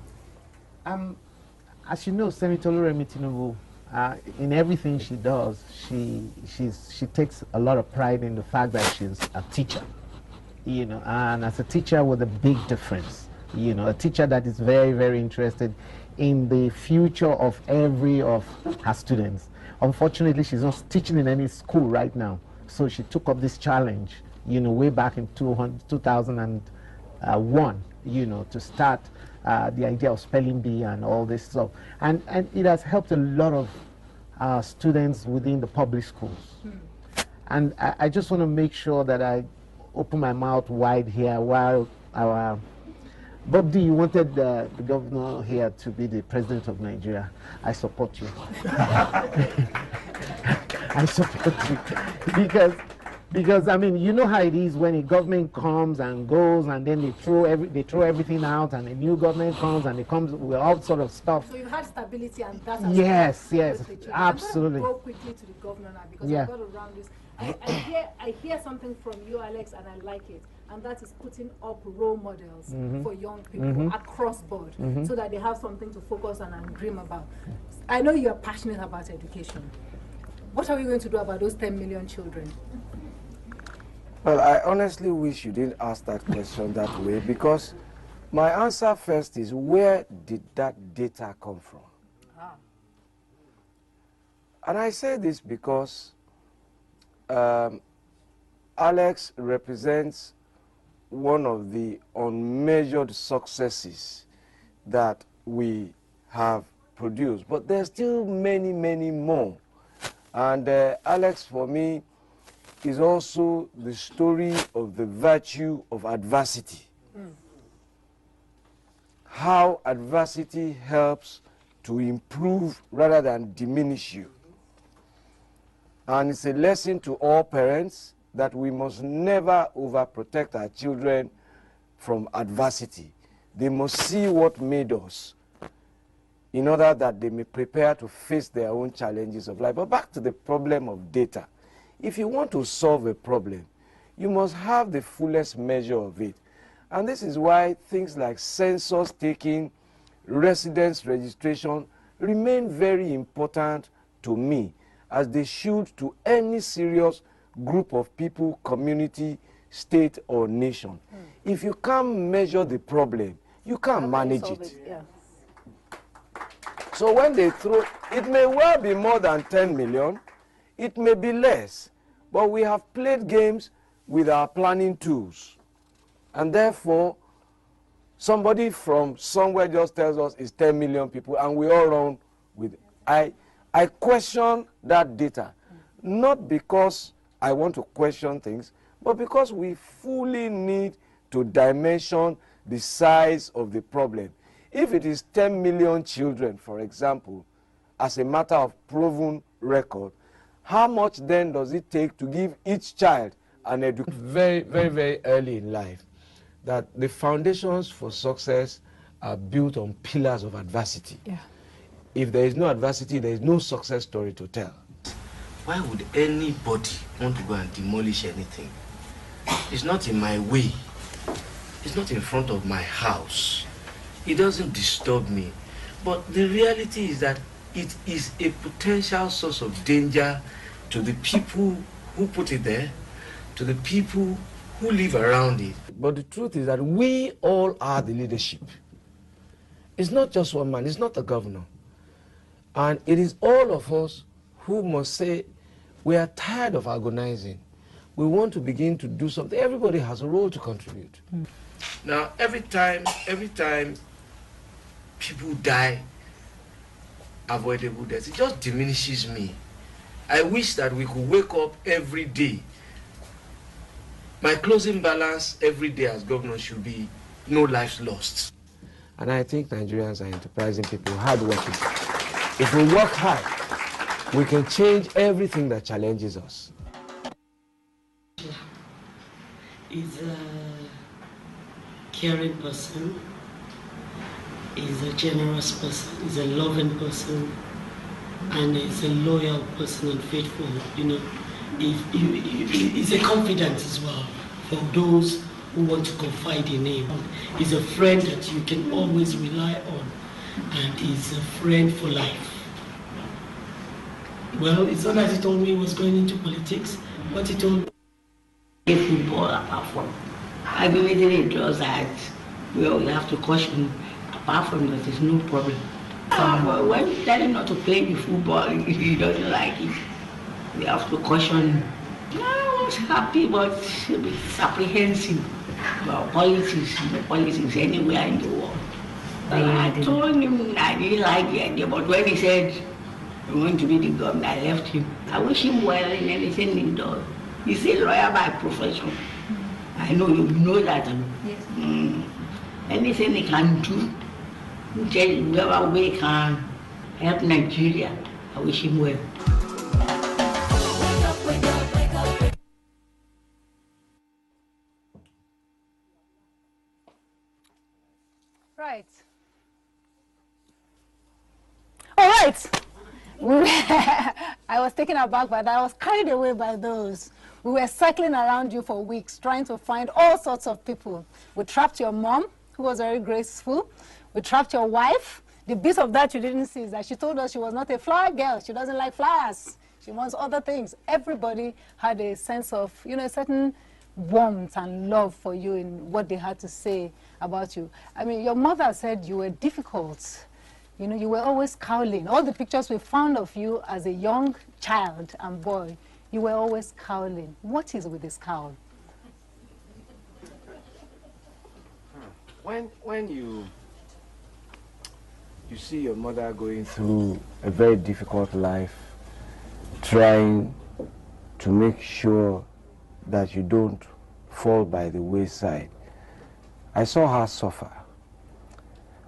As you know, Senator Oluremi Tinubu, in everything she does, she takes a lot of pride in the fact that she's a teacher, and as a teacher with a big difference, a teacher that is very, very interested in the future of every of her students. Unfortunately, she's not teaching in any school right now, so she took up this challenge, you know, way back in 2001, you know, to start the idea of spelling bee and all this stuff. And it has helped a lot of students within the public schools. And I just want to make sure that I open my mouth wide here while our Bob D, you wanted the governor here to be the president of Nigeria. I support you. I support you because I mean, you know how it is when a government comes and goes, and then they throw everything out, and a new government comes and it comes with all sort of stuff. So you've had stability, and that has yes, absolutely. I'm going to go quickly to the governor now because yeah. I've got to round this. I hear something from you, Alex, and I like it, and that is putting up role models for young people across board, so that they have something to focus on and dream about. I know you are passionate about education. What are we going to do about those 10 million children? Well, I honestly wish you didn't ask that question that way, because my answer first is, where did that data come from? And I say this because Alex represents one of the unmeasured successes that we have produced, but there's still many, many more. And Alex, for me, is also the story of the virtue of adversity. How adversity helps to improve rather than diminish you. And it's a lesson to all parents that we must never overprotect our children from adversity. They must see what made us in order that they may prepare to face their own challenges of life. But back to the problem of data. If you want to solve a problem, you must have the fullest measure of it. And this is why things like census taking, residence registration remain very important to me, as they should to any serious group of people, community, state, or nation. If you can't measure the problem, you can't manage it. Yeah. So when they throw, it may well be more than 10 million, it may be less, but we have played games with our planning tools. And therefore, somebody from somewhere just tells us it's 10 million people, and we all run with it. I question that data, not because I want to question things, but because we fully need to dimension the size of the problem. If it is 10 million children, for example, as a matter of proven record, how much then does it take to give each child an education? Very, very, very early in life, that the foundations for success are built on pillars of adversity. Yeah. If there is no adversity, there is no success story to tell. Why would anybody want to go and demolish anything? It's not in my way. It's not in front of my house. It doesn't disturb me. But the reality is that it is a potential source of danger to the people who put it there, to the people who live around it. But the truth is that we all are the leadership. It's not just one man, it's not the governor. And it is all of us who must say, we are tired of agonizing. We want to begin to do something. Everybody has a role to contribute. Now, every time people die avoidable deaths, it just diminishes me. I wish that we could wake up every day. My closing balance every day as governor should be no lives lost. And I think Nigerians are enterprising people, hardworking. If we work hard, we can change everything that challenges us. He's a caring person, he's a generous person, he's a loving person, and he's a loyal person and faithful. You know, he's a confidant as well for those who want to confide in him. He's a friend that you can always rely on, and he's a friend for life. Well, it's not that he told me he was going into politics, but he told me football apart from. I believe it does that. Well, you have to caution. Apart from that, there's no problem. But when you tell him not to play the football, he doesn't like it. We have to caution him. No, was happy, but a bit apprehensive about politics, politics anywhere in the world. But I told him I didn't like the idea, but when he said he wanted to be the governor, I left him. I wish him well in anything he does. He's a lawyer by profession. I know you know that. Yes. Anything he can do, whatever way can help Nigeria, I wish him well. Right. All right. I was taken aback by that. I was carried away by those. We were cycling around you for weeks, trying to find all sorts of people. We trapped your mom, who was very graceful. We trapped your wife. The bit of that you didn't see is that she told us she was not a flower girl. She doesn't like flowers. She wants other things. Everybody had a sense of, you know, a certain warmth and love for you in what they had to say about you. I mean, your mother said you were difficult. You know, you were always cowling. All the pictures we found of you as a young child and boy, you were always cowling. What is with this cowl? When you see your mother going through a very difficult life, trying to make sure that you don't fall by the wayside. I saw her suffer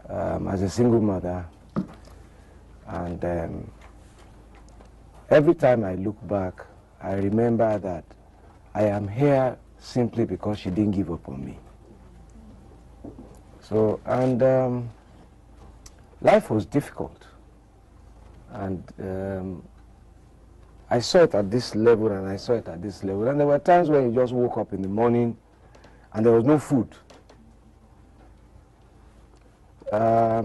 as a single mother, and every time I look back, I remember that I am here simply because she didn't give up on me. So, and life was difficult, and I saw it at this level and I saw it at this level, and there were times when you just woke up in the morning and there was no food. I've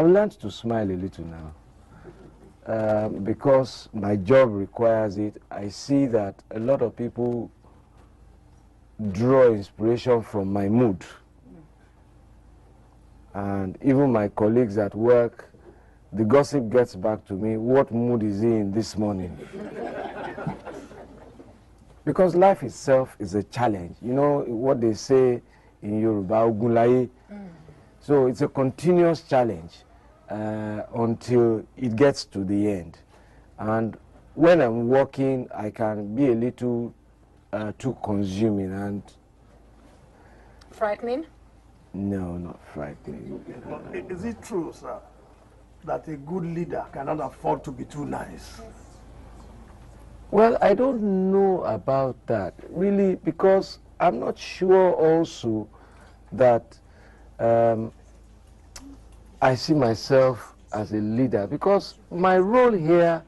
learned to smile a little now because my job requires it. I see that a lot of people draw inspiration from my mood, and even my colleagues at work, the gossip gets back to me, what mood is he in this morning? Because life itself is a challenge. You know what they say in Yoruba, Ogunlaye. So it's a continuous challenge until it gets to the end. And when I'm working, I can be a little too consuming and... Frightening? No, not frightening. But is it true, sir, that a good leader cannot afford to be too nice? Well, I don't know about that, really, because I'm not sure also that I see myself as a leader, because my role here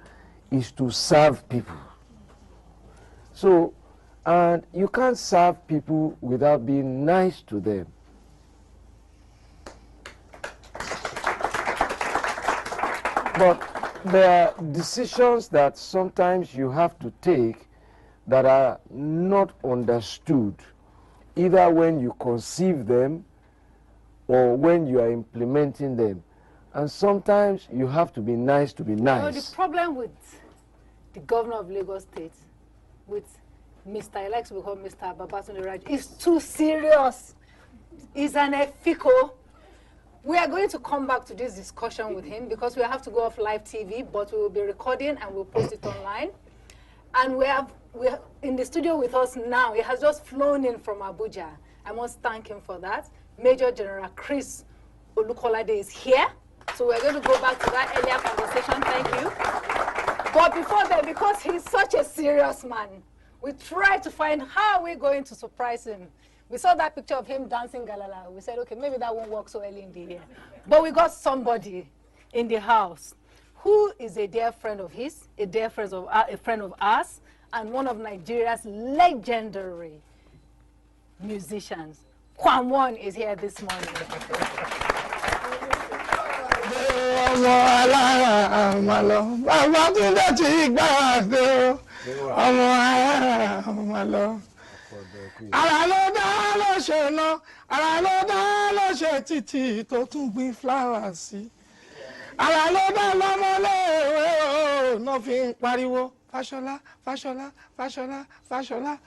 is to serve people. So, and you can't serve people without being nice to them. But there are decisions that sometimes you have to take that are not understood, either when you conceive them or when you are implementing them. And sometimes you have to be nice to be nice. You know, the problem with the governor of Lagos State, with Mr. I like to be called Mr. Babatunde Raji, is too serious. He's an ethical. We are going to come back to this discussion with him because we have to go off live TV, but we will be recording and we'll post it online. And we have in the studio with us now. He has just flown in from Abuja. I must thank him for that. Major General Chris Olukolade is here. So we're going to go back to that earlier conversation. Thank you. But before that, because he's such a serious man, we tried to find how we're going to surprise him. We saw that picture of him dancing Galala. We said, okay, maybe that won't work so early in the year. But we got somebody in the house who is a dear friend of his, a dear friend of ours, and one of Nigeria's legendary musicians. Kwamwon is here this morning. Ara ló dá ló ṣe ná, ara ló dá ló ṣe títì tó tún gbin flowers sí. Ara ló dá lọ́mọléèwé náà fi ń pariwo Fashola, Fashola, Fashola, Fashola.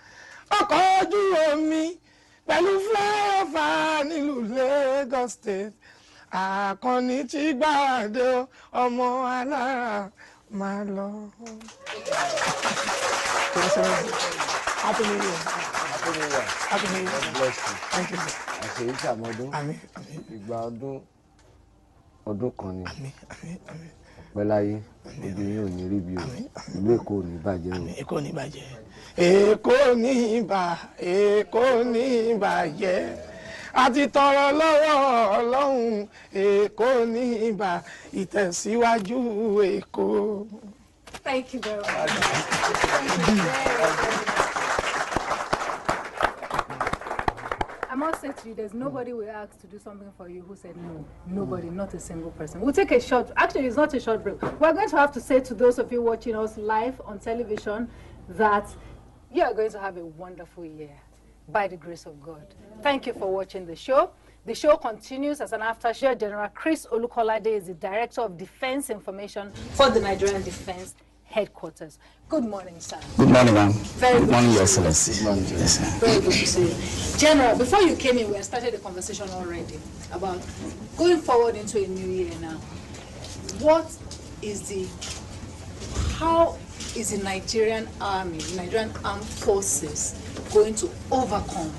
Ọkọ̀ ojú omi pẹ̀lú flyover nílùú Lagos State. Àkànní tí gbàdé ọmọ alára máa lọ. Happy New Year. Happy New Year. Happy New Year. God bless you. Thank you. Àṣeyí ṣàmọ́dún. Àmín. Ìgbà ọdún kan ni. Àmín. Pẹ́láyé ojú yín ò ní rí bí o. Ìlú Èkó ò ní bàjẹ́ o. Èkó ní bàjẹ́. Èkó ní bàjẹ́. A ti tọrọ lọ́wọ́ Ọlọ́run. Èkó ní ìtẹ̀síwájú Èkó. Thank you very much. I must say to you, there's nobody we asked to do something for you who said no. Nobody, not a single person. We'll take a short, actually it's not a short break. We're going to have to say to those of you watching us live on television that you are going to have a wonderful year by the grace of God. Thank you for watching the show. The show continues as an after show. General Chris Olukolade is the Director of Defense Information for the Nigerian Defense Headquarters. Good morning, sir. Good morning, ma'am. Good morning, Your Excellency. Good morning. Yes, sir. Very good to see you. General, before you came in, we had started a conversation already about going forward into a new year now. How is the Nigerian Army, the Nigerian Armed Forces going to overcome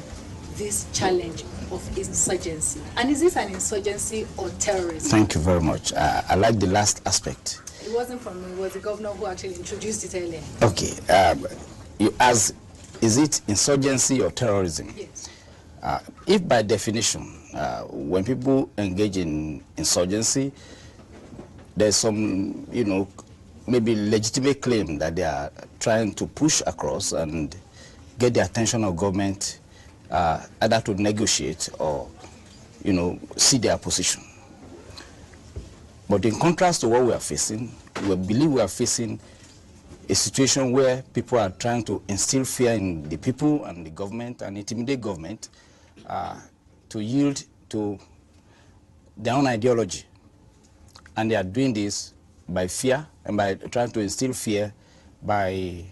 this challenge of insurgency? And is this an insurgency or terrorism? Thank you very much. I like the last aspect. It wasn't from me, it was the governor who actually introduced it earlier. Okay. You asked, is it insurgency or terrorism? Yes. If by definition, when people engage in insurgency, there's some, maybe legitimate claim that they are trying to push across and get the attention of government either to negotiate or, see their position. But in contrast to what we are facing, we believe we are facing a situation where people are trying to instill fear in the people and the government and intimidate government to yield to their own ideology. And they are doing this by fear and by trying to instill fear by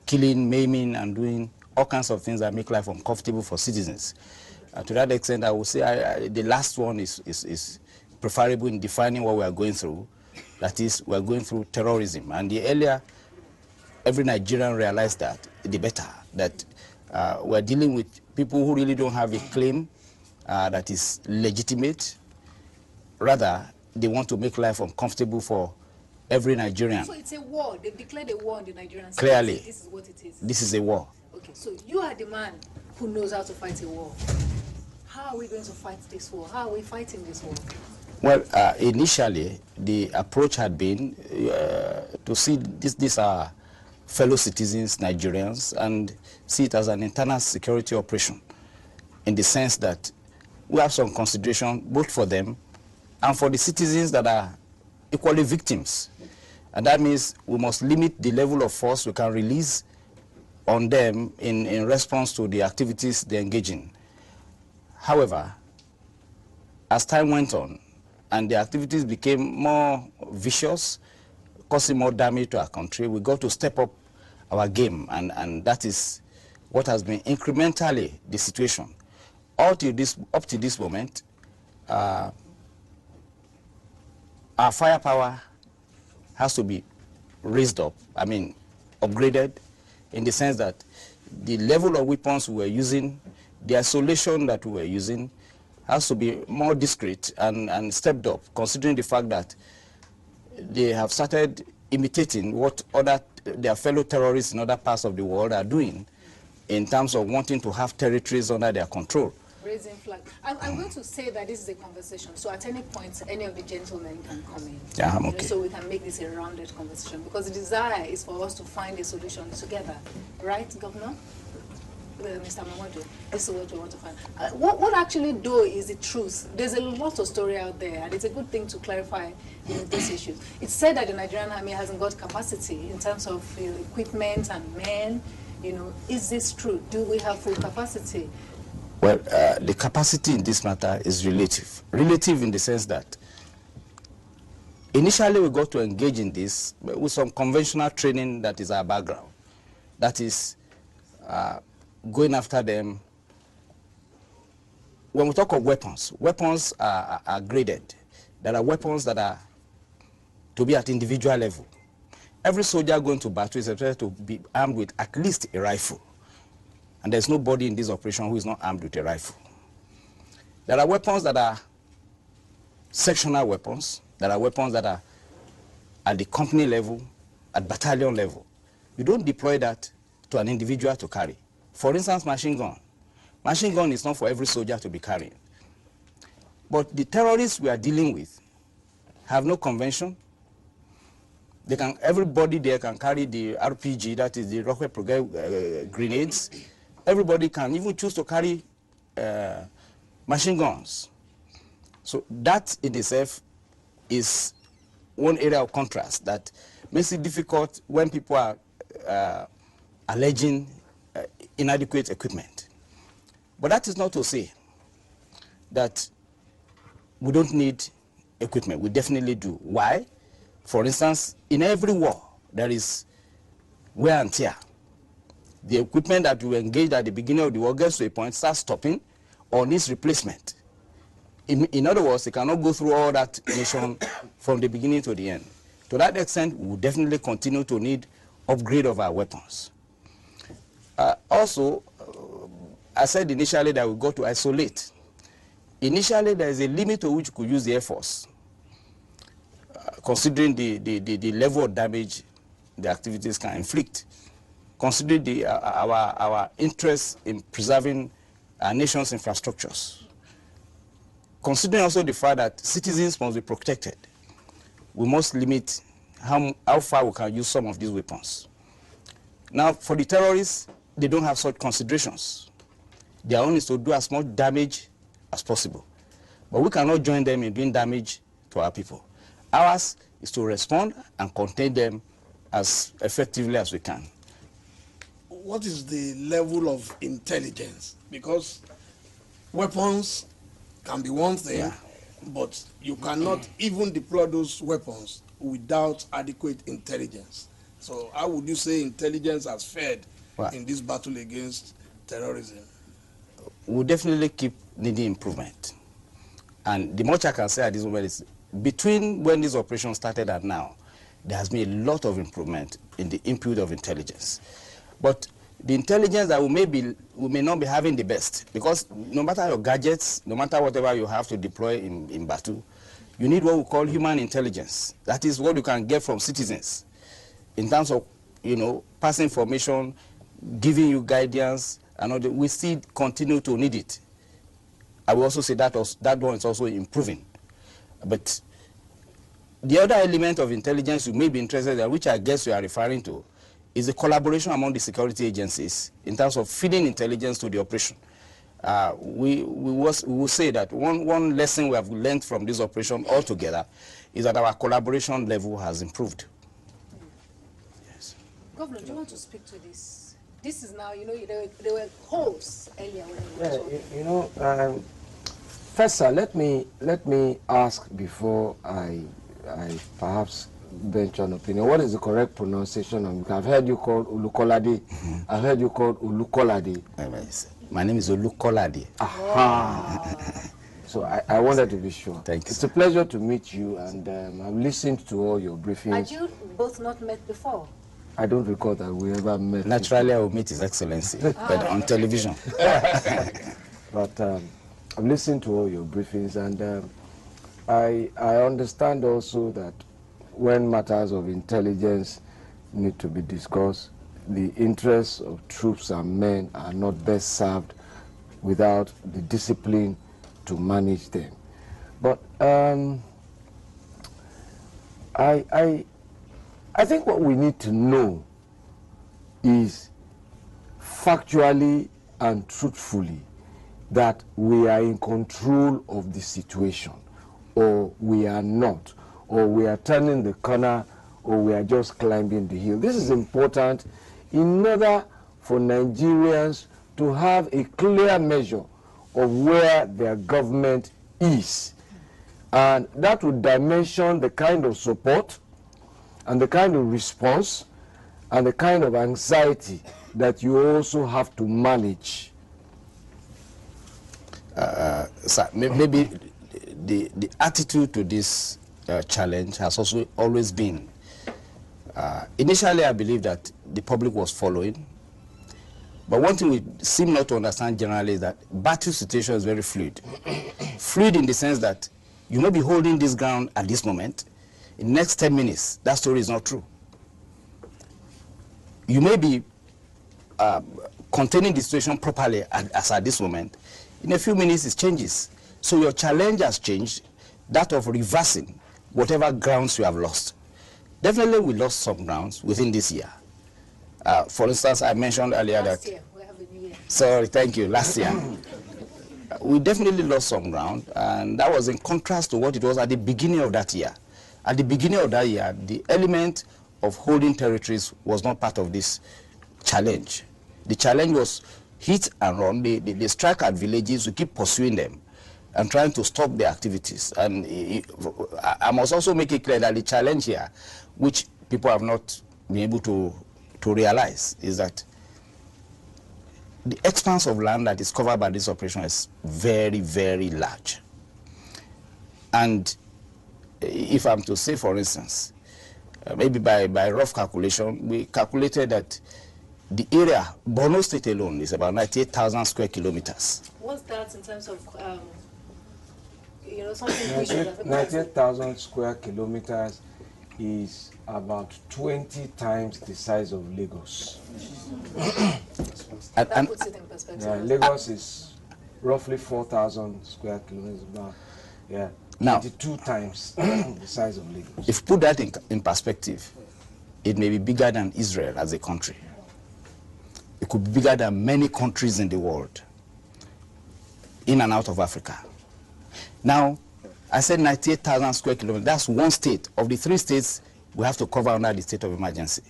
killing, maiming, and doing all kinds of things that make life uncomfortable for citizens. To that extent, I would say the last one is preferable in defining what we are going through. That is, we are going through terrorism. And the earlier every Nigerian realized that, the better. That we are dealing with people who really don't have a claim that is legitimate. Rather, they want to make life uncomfortable for every Nigerian. So it's a war. They've declared a war on the Nigerian state. Clearly. This is what it is. This is a war. Okay, so you are the man who knows how to fight a war. How are we going to fight this war? How are we fighting this war? Well, initially, the approach had been to see these are fellow citizens, Nigerians, and see it as an internal security operation, in the sense that we have some consideration both for them and for the citizens that are equally victims. And that means we must limit the level of force we can release on them in response to the activities they engage in. However, as time went on, and the activities became more vicious, causing more damage to our country, we got to step up our game, and that is what has been incrementally the situation. Up to this moment, our firepower has to be raised up, upgraded, in the sense that the level of weapons we were using, the isolation that we were using, has to be more discreet and stepped up, considering the fact that they have started imitating what their fellow terrorists in other parts of the world are doing in terms of wanting to have territories under their control. Raising flag. I'm going to say that this is a conversation, so at any point, any of the gentlemen can come in. Yeah, I'm okay. So we can make this a rounded conversation, because the desire is for us to find a solution together. Right, Governor? Mr. Momodu, this is what we want to find. What actually though is the truth? There's a lot of story out there, and it's a good thing to clarify these issues. It's said that the Nigerian Army hasn't got capacity in terms of equipment and men. Is this true? Do we have full capacity? Well, the capacity in this matter is relative. Relative in the sense that Initially, we got to engage in this with some conventional training that is our background. That is going after them. When we talk of weapons, weapons are graded. There are weapons that are to be at individual level. Every soldier going to battle is expected to be armed with at least a rifle. And there's nobody in this operation who is not armed with a rifle. There are weapons that are sectional weapons. There are weapons that are at the company level, at battalion level. You don't deploy that to an individual to carry. For instance, machine gun. Machine gun is not for every soldier to be carrying. But the terrorists we are dealing with have no convention. They can, everybody there can carry the RPG, that is the rocket grenades. Everybody can even choose to carry machine guns. So that in itself is one area of contrast that makes it difficult when people are alleging inadequate equipment. But that is not to say that we don't need equipment. We definitely do. Why? For instance, in every war, there is wear and tear. The equipment that we engaged at the beginning of the war gets to a point, starts stopping, or needs replacement. In other words, they cannot go through all that mission from the beginning to the end. To that extent, we will definitely continue to need upgrade of our weapons. Also, I said initially that we got to isolate. Initially, there is a limit to which we could use the Air Force, considering the level of damage the activities can inflict, considering our interest in preserving our nation's infrastructures, considering also the fact that citizens must be protected. We must limit how far we can use some of these weapons. Now, for the terrorists, they don't have such considerations. Their own is to do as much damage as possible. But we cannot join them in doing damage to our people. Ours is to respond and contain them as effectively as we can. What is the level of intelligence? Because weapons can be one thing, but you cannot even deploy those weapons without adequate intelligence. So how would you say intelligence has fared in this battle against terrorism? We'll definitely keep needing improvement. And the much I can say at this moment is, between when this operation started and now, there has been a lot of improvement in the input of intelligence. But the intelligence that we may not be having the best, because no matter your gadgets, no matter whatever you have to deploy in battle, you need what we call human intelligence. That is what you can get from citizens in terms of, passing information, giving you guidance, and all that. We still continue to need it. I will also say that one is also improving. But the other element of intelligence you may be interested in, which I guess you are referring to, is the collaboration among the security agencies in terms of feeding intelligence to the operation. We will say that one lesson we have learned from this operation altogether is that our collaboration level has improved. Yes. Governor, do you want to speak to this? This is now, there were holes earlier when we were talking. First, sir, let me ask before I perhaps venture an opinion. What is the correct pronunciation of it? I've heard you called Olukolade. I've heard you called Olukolade. My name is Olukolade. Aha. So I wanted to be sure. Thank you. It's a pleasure to meet you, and I've listened to all your briefings. Had you both not met before? I don't recall that we ever met. Naturally, I will meet His Excellency, but on television. But I've listened to all your briefings, and I understand also that when matters of intelligence need to be discussed, the interests of troops and men are not best served without the discipline to manage them. But I think what we need to know is factually and truthfully that we are in control of the situation, or we are not, or we are turning the corner, or we are just climbing the hill. This is important in order for Nigerians to have a clear measure of where their government is. And that would dimension the kind of support and the kind of response and the kind of anxiety that you also have to manage. Sir, maybe the attitude to this challenge has also always been, initially I believe that the public was following, but one thing we seem not to understand generally is that battle situation is very fluid. Fluid in the sense that you may be holding this ground at this moment, in the next 10 minutes, that story is not true. You may be containing the situation properly as at this moment. In a few minutes, it changes. So your challenge has changed, that of reversing whatever grounds you have lost. Definitely, we lost some grounds within this year. For instance, I mentioned earlier Last year, we have a new year. Sorry, thank you. Last year, we definitely lost some ground, and that was in contrast to what it was at the beginning of that year. At the beginning of that year, the element of holding territories was not part of this challenge. The challenge was hit and run. They strike at villages, we keep pursuing them and trying to stop their activities. And I must also make it clear that the challenge here, which people have not been able to realize, is that the expanse of land that is covered by this operation is very, very large. And if I'm to say, for instance, maybe by rough calculation, we calculated that the area, Borno State alone, is about 98,000 square kilometers. What's that in terms of, you know, something? 98,000 square kilometers is about 20 times the size of Lagos. That puts it in perspective. Yeah, Lagos is roughly 4,000 square kilometers, about, yeah, now, 22 times the size of Lagos. If you put that in perspective, it may be bigger than Israel as a country. It could be bigger than many countries in the world, in and out of Africa. Now, I said 98,000 square kilometers. That's one state. Of the 3 states, we have to cover under the state of emergency.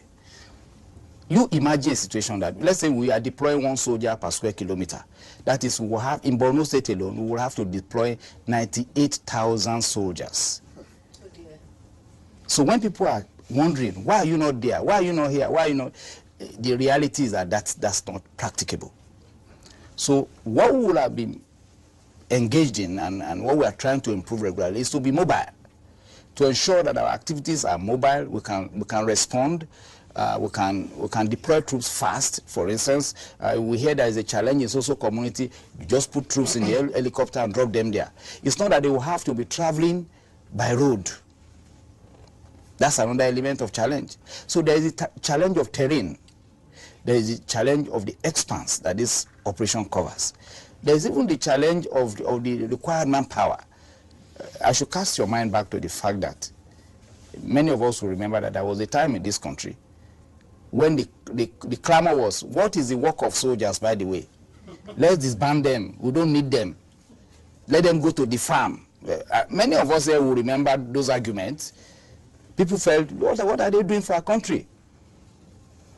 You imagine a situation that, let's say we are deploying 1 soldier per square kilometer. That is, we will have, in Borno State alone, we will have to deploy 98,000 soldiers. Oh dear. So when people are wondering, why are you not there? Why are you not here? Why are you not? The reality is that that's not practicable. So what we will have been engaged in and what we are trying to improve regularly is to be mobile, to ensure that our activities are mobile. We can respond. We can deploy troops fast. For instance, we hear there is a challenge in social community. You just put troops in the helicopter and drop them there. It's not that they will have to be traveling by road. That's another element of challenge. So there is a challenge of terrain. There is a challenge of the expanse that this operation covers. There is even the challenge of the required manpower. I should cast your mind back to the fact that many of us will remember that there was a time in this country when the clamor was, what is the work of soldiers, by the way? Let's disband them. We don't need them. Let them go to the farm. Many of us here will remember those arguments. People felt, what are they doing for our country?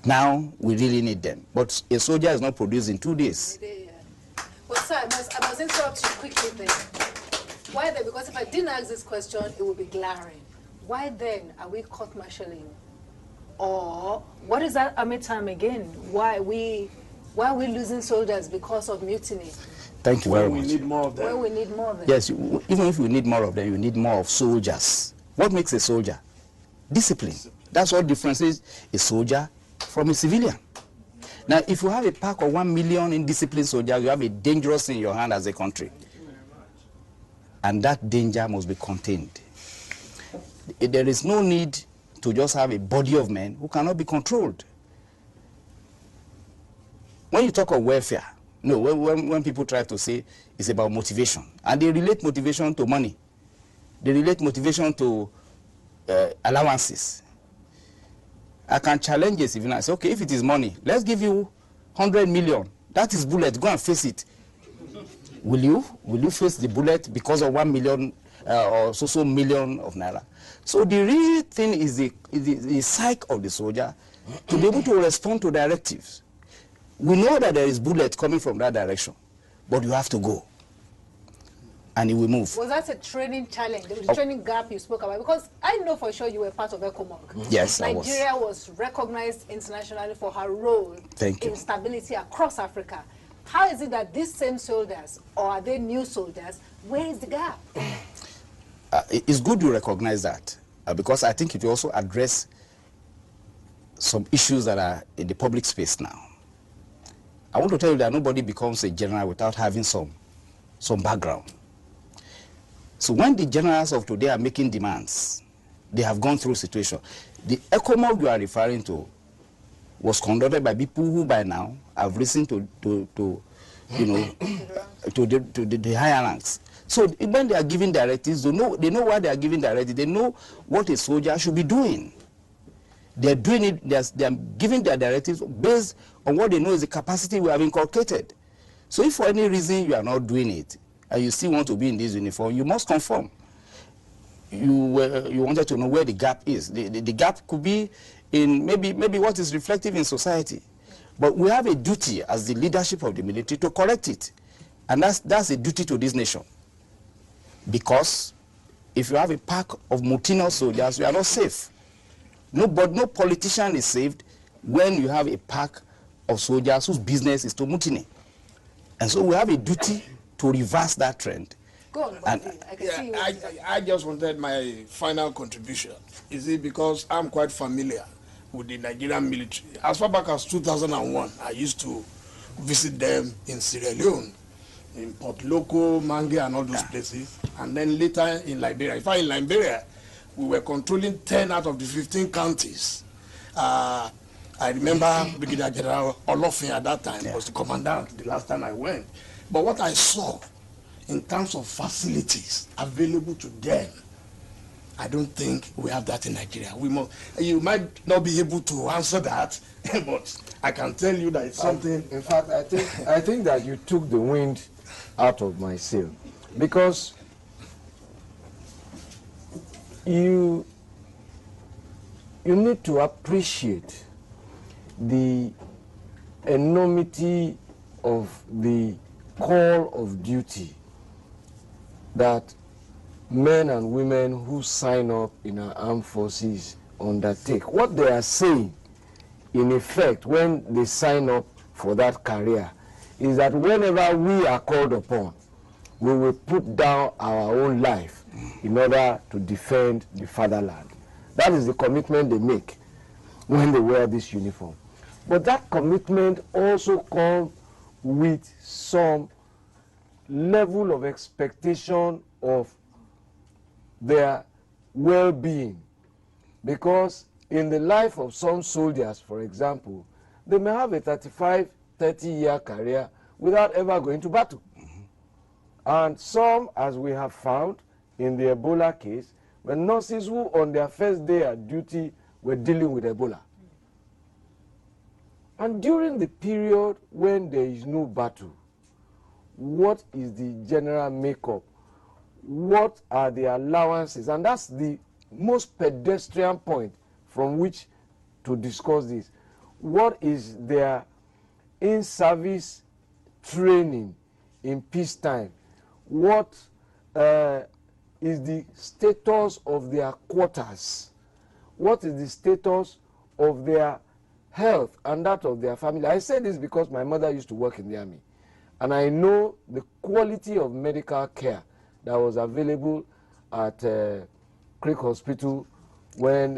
Now, we really need them. But a soldier is not produced in 2 days. Well, sir, I must interrupt you quickly then. Why then? Because if I didn't ask this question, it would be glaring. Why then are we court-martialing? Or what is that army time again? Why are we losing soldiers because of mutiny? Thank you very much. We need more of them. Well, we need more of them. Yes, even if we need more of them, you need more of soldiers. What makes a soldier? Discipline. That's what differentiates a soldier from a civilian. Now, if you have a pack of 1 million indisciplined soldiers, you have a dangerous thing in your hand as a country. And that danger must be contained. There is no need to just have a body of men who cannot be controlled. When you talk of welfare, no, when people try to say it's about motivation, and they relate motivation to money, they relate motivation to allowances. I can challenge a civilian and say, okay, if it is money, let's give you 100 million. That is bullet. Go and face it. Will you face the bullet because of 1 million or so million of naira? So the real thing is the psyche of the soldier to be able to respond to directives. We know that there is bullet coming from that direction, but you have to go. and it will move. Was that a training challenge, the training gap you spoke about? Because I know for sure you were part of ECOMOG. Yes, I was. Nigeria was recognized internationally for her role in stability across Africa. How is it that these same soldiers, or are they new soldiers, where is the gap? It's good to recognize that, because I think it will also address some issues that are in the public space now. I want to tell you that nobody becomes a general without having some background. So when the generals of today are making demands, they have gone through situation. The ECOMOG you are referring to was conducted by people who by now have risen to you know, to the higher ranks. So when they are giving directives, they know why they are giving directives. They know what a soldier should be doing. They are doing it. They are giving their directives based on what they know is the capacity we have inculcated. So if for any reason you are not doing it and you still want to be in this uniform, you must conform. You wanted to know where the gap is. The gap could be in maybe what is reflective in society. But we have a duty as the leadership of the military to correct it. And that's a duty to this nation. Because if you have a pack of mutinous soldiers, we are not safe. No politician is saved when you have a pack of soldiers whose business is to mutiny. And so we have a duty to reverse that trend. Go on, I just wanted my final contribution. Is it because I'm quite familiar with the Nigerian military? As far back as 2001, I used to visit them in Sierra Leone, in Port Loko, Mange, and all those places. And then later in Liberia. In fact, in Liberia, we were controlling 10 out of the 15 counties. I remember Brigadier General Olofin at that time was the commandant the last time I went. But what I saw in terms of facilities available to them, I don't think we have that in Nigeria. You might not be able to answer that, but I can tell you that it's something. In fact, I think that you took the wind out of my sail, because you need to appreciate the enormity of the call of duty that men and women who sign up in our armed forces undertake. What they are saying, in effect, when they sign up for that career, is that whenever we are called upon, we will put down our own life in order to defend the fatherland. That is the commitment they make when they wear this uniform. But that commitment also comes with some level of expectation of their well-being. Because in the life of some soldiers, for example, they may have a 35, 30-year career without ever going to battle. And some, as we have found in the Ebola case, were nurses who on their first day at duty were dealing with Ebola. And during the period when there is no battle, what is the general makeup? What are the allowances? And that's the most pedestrian point from which to discuss this. What is their in-service training in peacetime? What is the status of their quarters? What is the status of their health and that of their family? I say this because my mother used to work in the army, and I know the quality of medical care that was available at Creek Hospital when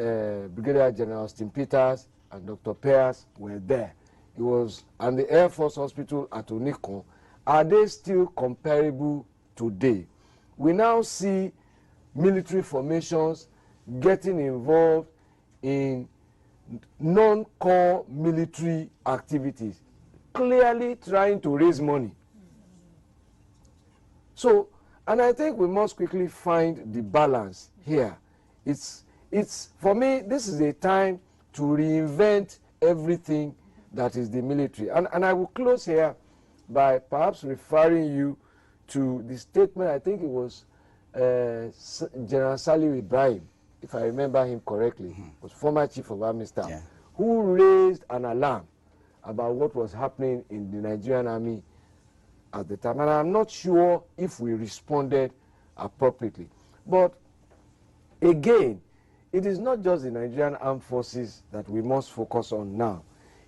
Brigadier General Austin Peters and Dr. Pears were there. It was, and the Air Force Hospital at Onikon. Are they still comparable today? We now see military formations getting involved in non-core military activities, clearly trying to raise money. So, and I think we must quickly find the balance here. It's for me, this is a time to reinvent everything that is the military. And I will close here by perhaps referring you to the statement, I think it was General Saliu Ibrahim, if I remember him correctly, was former Chief of Army Staff, who raised an alarm about what was happening in the Nigerian Army at the time, and I'm not sure if we responded appropriately. But again, it is not just the Nigerian Armed Forces that we must focus on now.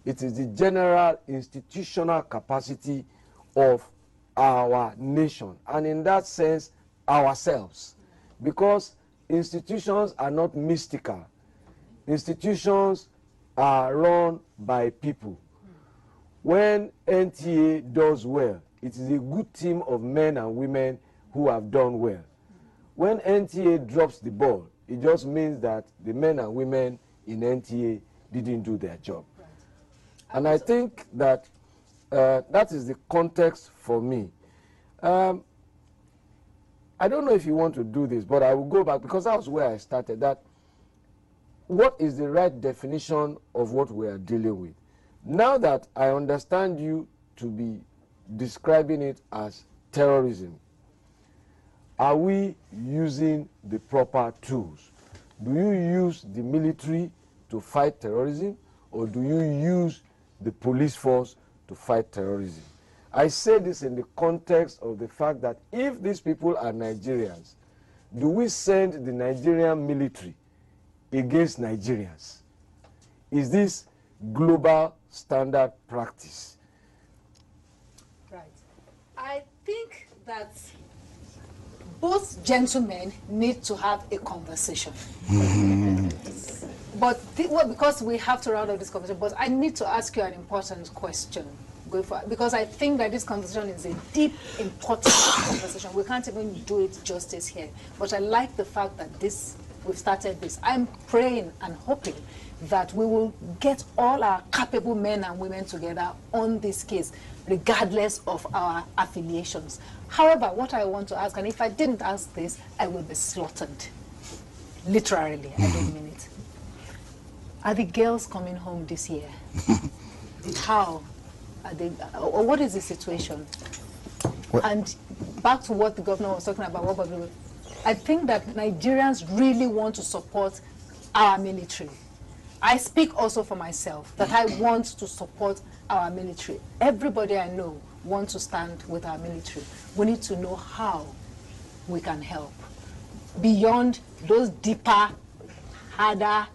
It is the general institutional capacity of our nation, and in that sense, ourselves. Because institutions are not mystical. Institutions are run by people. When NTA does well, it is a good team of men and women who have done well. When NTA drops the ball, it just means that the men and women in NTA didn't do their job. Right. And I think that that is the context for me. I don't know if you want to do this, but I will go back, because that was where I started, that what is the right definition of what we are dealing with? Now that I understand you to be describing it as terrorism, are we using the proper tools? Do you use the military to fight terrorism, or do you use the police force to fight terrorism? I say this in the context of the fact that if these people are Nigerians, do we send the Nigerian military against Nigerians? Is this global standard practice? Right. I think that both gentlemen need to have a conversation. But well, because we have to round up this conversation, but I need to ask you an important question. Because I think that this conversation is a deep, important conversation. We can't even do it justice here. But I like the fact that we've started this. I'm praying and hoping that we will get all our capable men and women together on this case, regardless of our affiliations. However, what I want to ask, and if I didn't ask this, I will be slaughtered. Literally, I don't mean it. Are the girls coming home this year? How? Are they, or what is the situation? What? And back to what the governor was talking about, I think that Nigerians really want to support our military. I speak also for myself, that I want to support our military. Everybody I know wants to stand with our military. We need to know how we can help. Beyond those deeper, harder,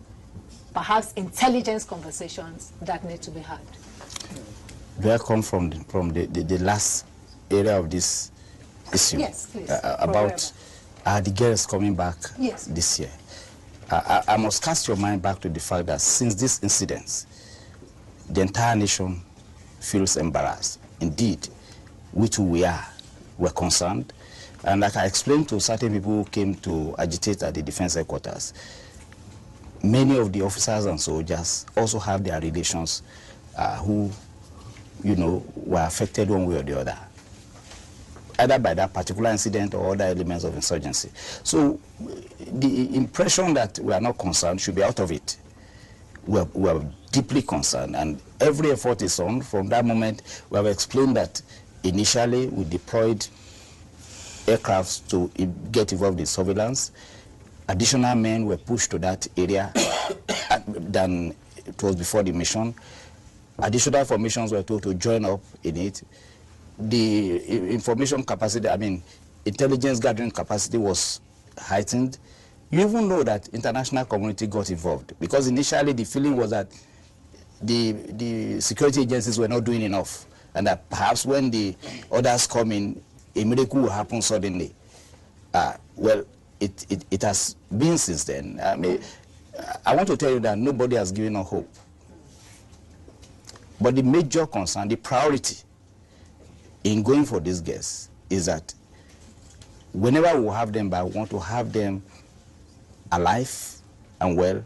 perhaps intelligence conversations that need to be had. Do I come from the last area of this issue? Yes, please. About are the girls coming back this year? I must cast your mind back to the fact that since this incident, the entire nation feels embarrassed. Indeed, we too were concerned. And like I explained to certain people who came to agitate at the defense headquarters, many of the officers and soldiers also have their relations who, you know, were affected one way or the other, either by that particular incident or other elements of insurgency. So the impression that we are not concerned should be out of it. We are deeply concerned, and every effort is on. From that moment, we have explained that initially we deployed aircrafts to get involved in surveillance. Additional men were pushed to that area than it was before the mission. Additional formations were told to join up in it. The information capacity, I mean, intelligence gathering capacity was heightened. You even know that international community got involved, because initially the feeling was that the security agencies were not doing enough, and that perhaps when the others come in, a miracle will happen suddenly. Well, it has been since then. I mean, I want to tell you that nobody has given up hope. But the major concern, the priority in going for these guests is that whenever we have them back, we want to have them alive and well,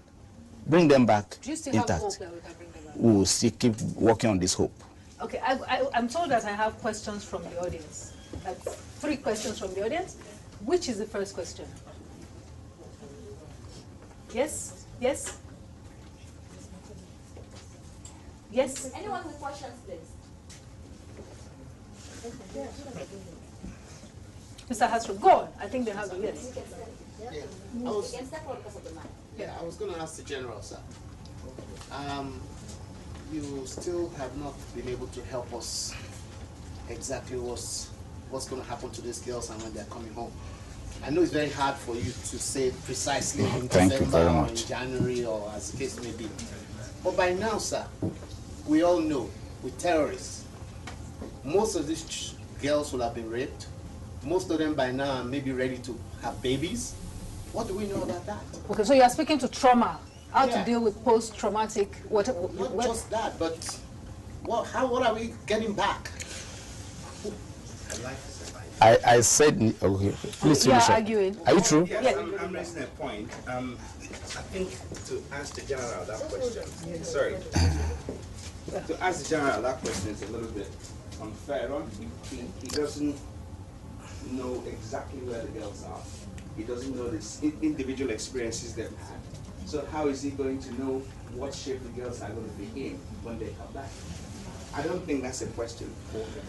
bring them back Do you still intact. have hope that we can bring them back? We will still keep working on this hope. Okay, I'm told that I have questions from the audience. That's 3 questions from the audience. Which is the first question? Yes? Yes? Yes? Anyone with questions, please? Mr. Hasro, go on. I think they have yes. I was going to ask the General, sir. You still have not been able to help us exactly what's going to happen to these girls and when they're coming home. I know it's very hard for you to say precisely in December or in January or as the case may be. But by now, sir, we all know with terrorists, most of these girls will have been raped. Most of them by now are maybe ready to have babies. What do we know about that? Okay, so you are speaking to trauma, how to deal with post-traumatic, Not just that, but what are we getting back? I said, okay, please finish. Arguing. Are you true? Yes, I'm raising a point. I think to ask the general that question, sorry, to ask the general that question is a little bit unfair. He doesn't know exactly where the girls are. He doesn't know the individual experiences they've had. So how is he going to know what shape the girls are going to be in when they come back? I don't think that's a question for him.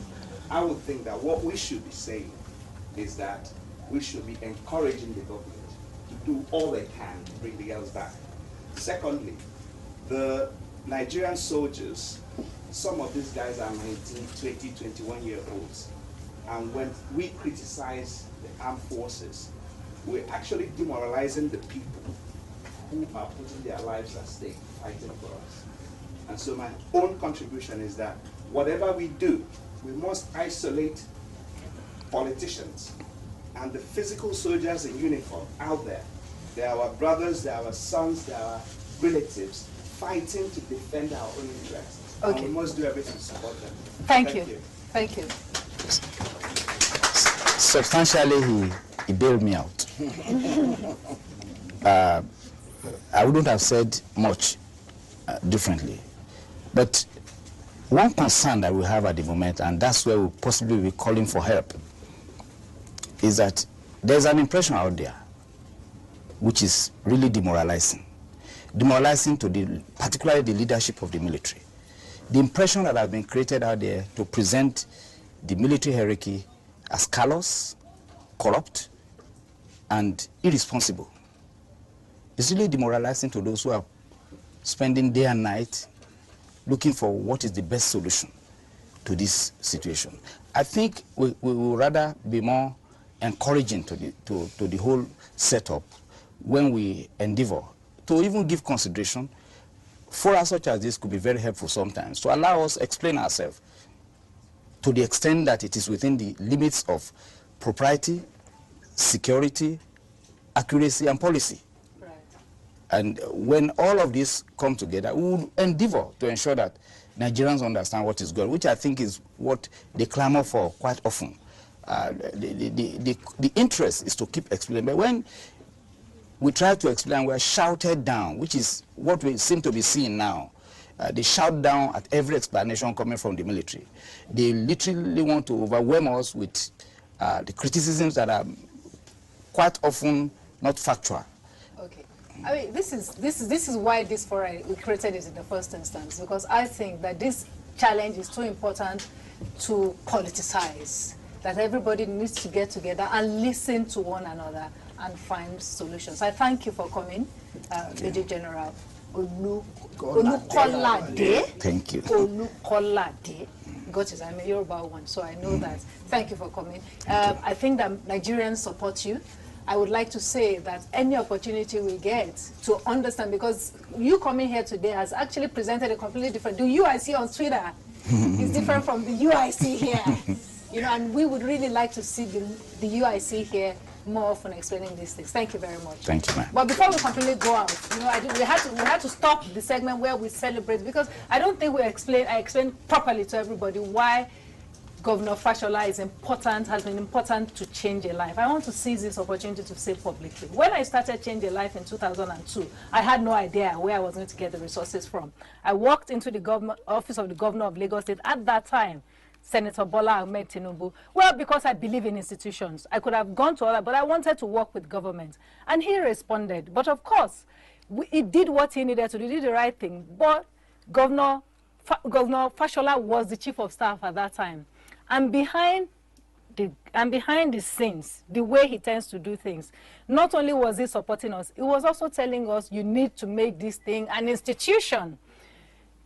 I would think that what we should be saying is that we should be encouraging the government to do all they can to bring the girls back. Secondly, the Nigerian soldiers, some of these guys are 19, 20, 21-year-olds. And when we criticize the armed forces, we're actually demoralizing the people who are putting their lives at stake fighting for us. And so my own contribution is that whatever we do, we must isolate politicians and the physical soldiers in uniform out there. They are our brothers, they are our sons, they are our relatives fighting to defend our own interests. Okay. And we must do everything to support them. Thank you. Thank you. Substantially, he bailed me out. I wouldn't have said much differently. But one concern that we have at the moment, and that's where we'll possibly be calling for help, is that there's an impression out there which is really demoralizing. Demoralizing to particularly the leadership of the military. The impression that has been created out there to present the military hierarchy as callous, corrupt, and irresponsible. It's really demoralizing to those who are spending day and night looking for what is the best solution to this situation. I think we will rather be more encouraging to the whole setup when we endeavor to even give consideration. Forums such as this could be very helpful sometimes to allow us explain ourselves to the extent that it is within the limits of propriety, security, accuracy, and policy. And when all of this come together, we will endeavor to ensure that Nigerians understand what is going on, which I think is what they clamor for quite often. The interest is to keep explaining. But when we try to explain, we are shouted down, which is what we seem to be seeing now. They shout down at every explanation coming from the military. They literally want to overwhelm us with the criticisms that are quite often not factual. Okay. I mean, this is why this forum we created it in the first instance, because I think that this challenge is too important to politicize, that everybody needs to get together and listen to one another and find solutions. I thank you for coming, Major General Olukolade. Thank you. Olukolade. Got it, I'm a Yoruba one, so I know that. Thank you for coming. I think that Nigerians support you. I would like to say that any opportunity we get to understand, because you coming here today has actually presented a completely different, the UIC on Twitter is different from the UIC here. You know, and we would really like to see the UIC here more often explaining these things. Thank you very much. Thank you, ma'am. But before we completely go out, you know, we had to stop the segment where we celebrate, because I don't think I explained properly to everybody why Governor Fashola is important, has been important to change a life. I want to seize this opportunity to say publicly. When I started Change a Life in 2002, I had no idea where I was going to get the resources from. I walked into the office of the governor of Lagos State at that time, Senator Bola Ahmed Tinubu. Well, because I believe in institutions. I could have gone to other, but I wanted to work with government. And he responded. But of course, he did what he needed to do, he did the right thing. But Governor Fashola was the chief of staff at that time. And behind the scenes, the way he tends to do things, not only was he supporting us, he was also telling us, you need to make this thing an institution.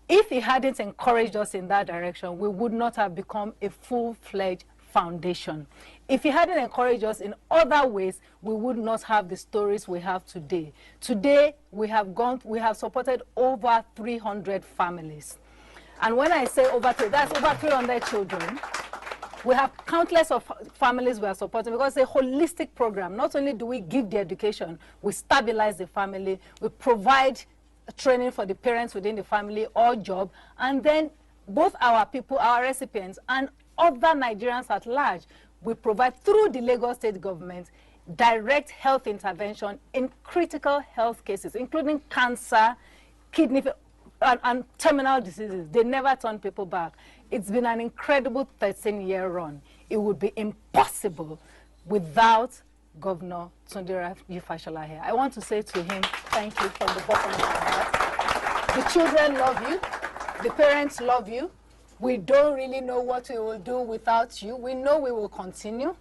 If he hadn't encouraged us in that direction, we would not have become a full-fledged foundation. If he hadn't encouraged us in other ways, we would not have the stories we have today. Today, we have supported over 300 families. And when I say over 300, that's over 300 children. We have countless of families we are supporting because it's a holistic program. Not only do we give the education, we stabilize the family, we provide training for the parents within the family or job, and then both our people, our recipients, and other Nigerians at large, we provide through the Lagos State government direct health intervention in critical health cases, including cancer, kidney, and terminal diseases. They never turn people back. It's been an incredible 13-year run. It would be impossible without Governor Babatunde Raji Fashola here. I want to say to him, thank you from the bottom of my heart. The children love you. The parents love you. We don't really know what we will do without you. We know we will continue.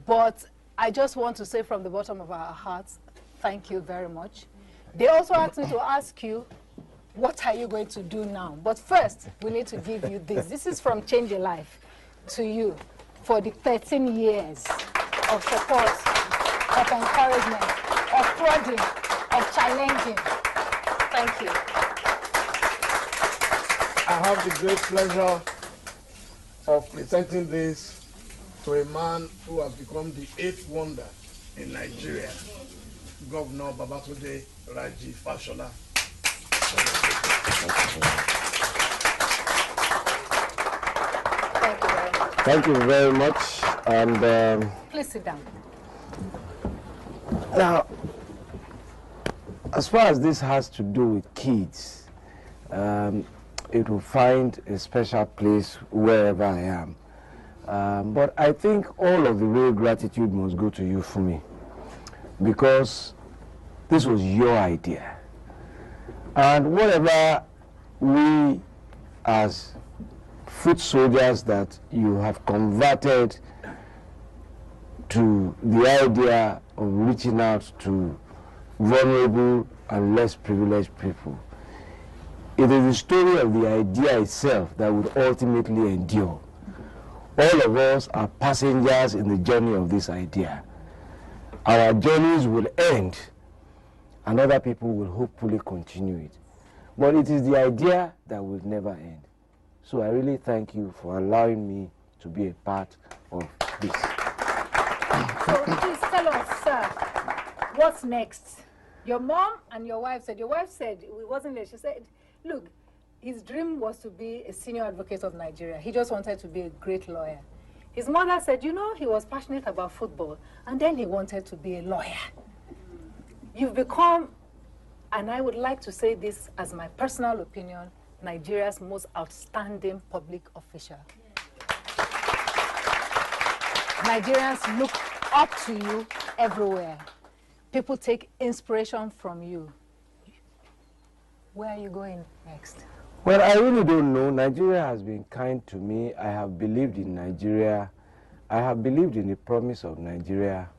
But I just want to say from the bottom of our hearts, thank you very much. They also asked me to ask you, what are you going to do now? But first, we need to give you this. This is from Change a Life to you for the 13 years of support, of encouragement, of prodding, of challenging. Thank you. I have the great pleasure of presenting this to a man who has become the 8th wonder in Nigeria, Governor Babatunde Raji Fashola. Thank you very much. And please sit down. Now, as far as this has to do with kids, it will find a special place wherever I am. But I think all of the real gratitude must go to you, Funmi, because this was your idea. And whatever we as foot soldiers that you have converted to the idea of reaching out to vulnerable and less privileged people, it is the story of the idea itself that would ultimately endure. All of us are passengers in the journey of this idea. Our journeys will end, and other people will hopefully continue it. But it is the idea that will never end. So I really thank you for allowing me to be a part of this. So please tell us, sir, what's next? Your mom and your wife said it wasn't there. She said, look, his dream was to be a senior advocate of Nigeria. He just wanted to be a great lawyer. His mother said, you know, he was passionate about football, and then he wanted to be a lawyer. You've become, and I would like to say this as my personal opinion, Nigeria's most outstanding public official. Nigerians look up to you everywhere. People take inspiration from you. Where are you going next? Well, I really don't know. Nigeria has been kind to me. I have believed in Nigeria. I have believed in the promise of Nigeria.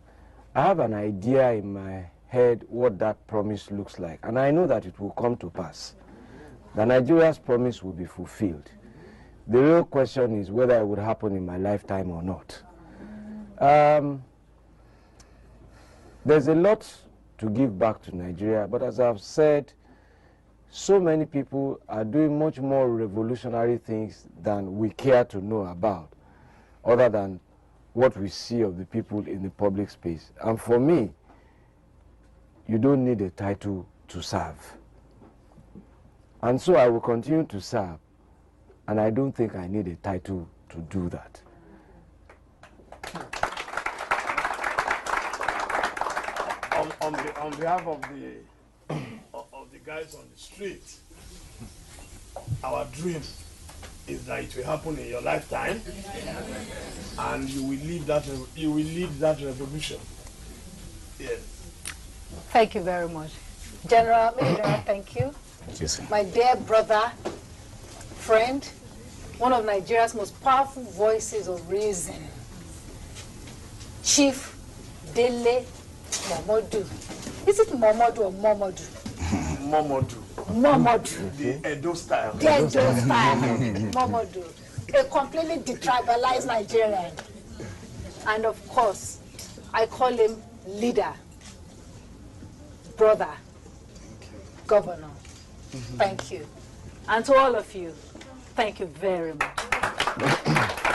I have an idea in my head what that promise looks like, and I know that it will come to pass. That Nigeria's promise will be fulfilled. The real question is whether it would happen in my lifetime or not. There's a lot to give back to Nigeria, but as I've said, so many people are doing much more revolutionary things than we care to know about, other than what we see of the people in the public space. And for me, you don't need a title to serve. And so I will continue to serve, and I don't think I need a title to do that. On behalf of the guys on the street, our dream is that it will happen in your lifetime, and you will lead that revolution. Yes. Thank you very much. General, thank you. Yes, my dear brother, friend, one of Nigeria's most powerful voices of reason, Chief Dele Momodu. Is it Momodu or Momodu? Momodu. Momodu. The Edo style. The Edo style. Momodu. A completely detribalized Nigerian. And of course, I call him leader, brother, governor. Thank you. And to all of you, thank you very much.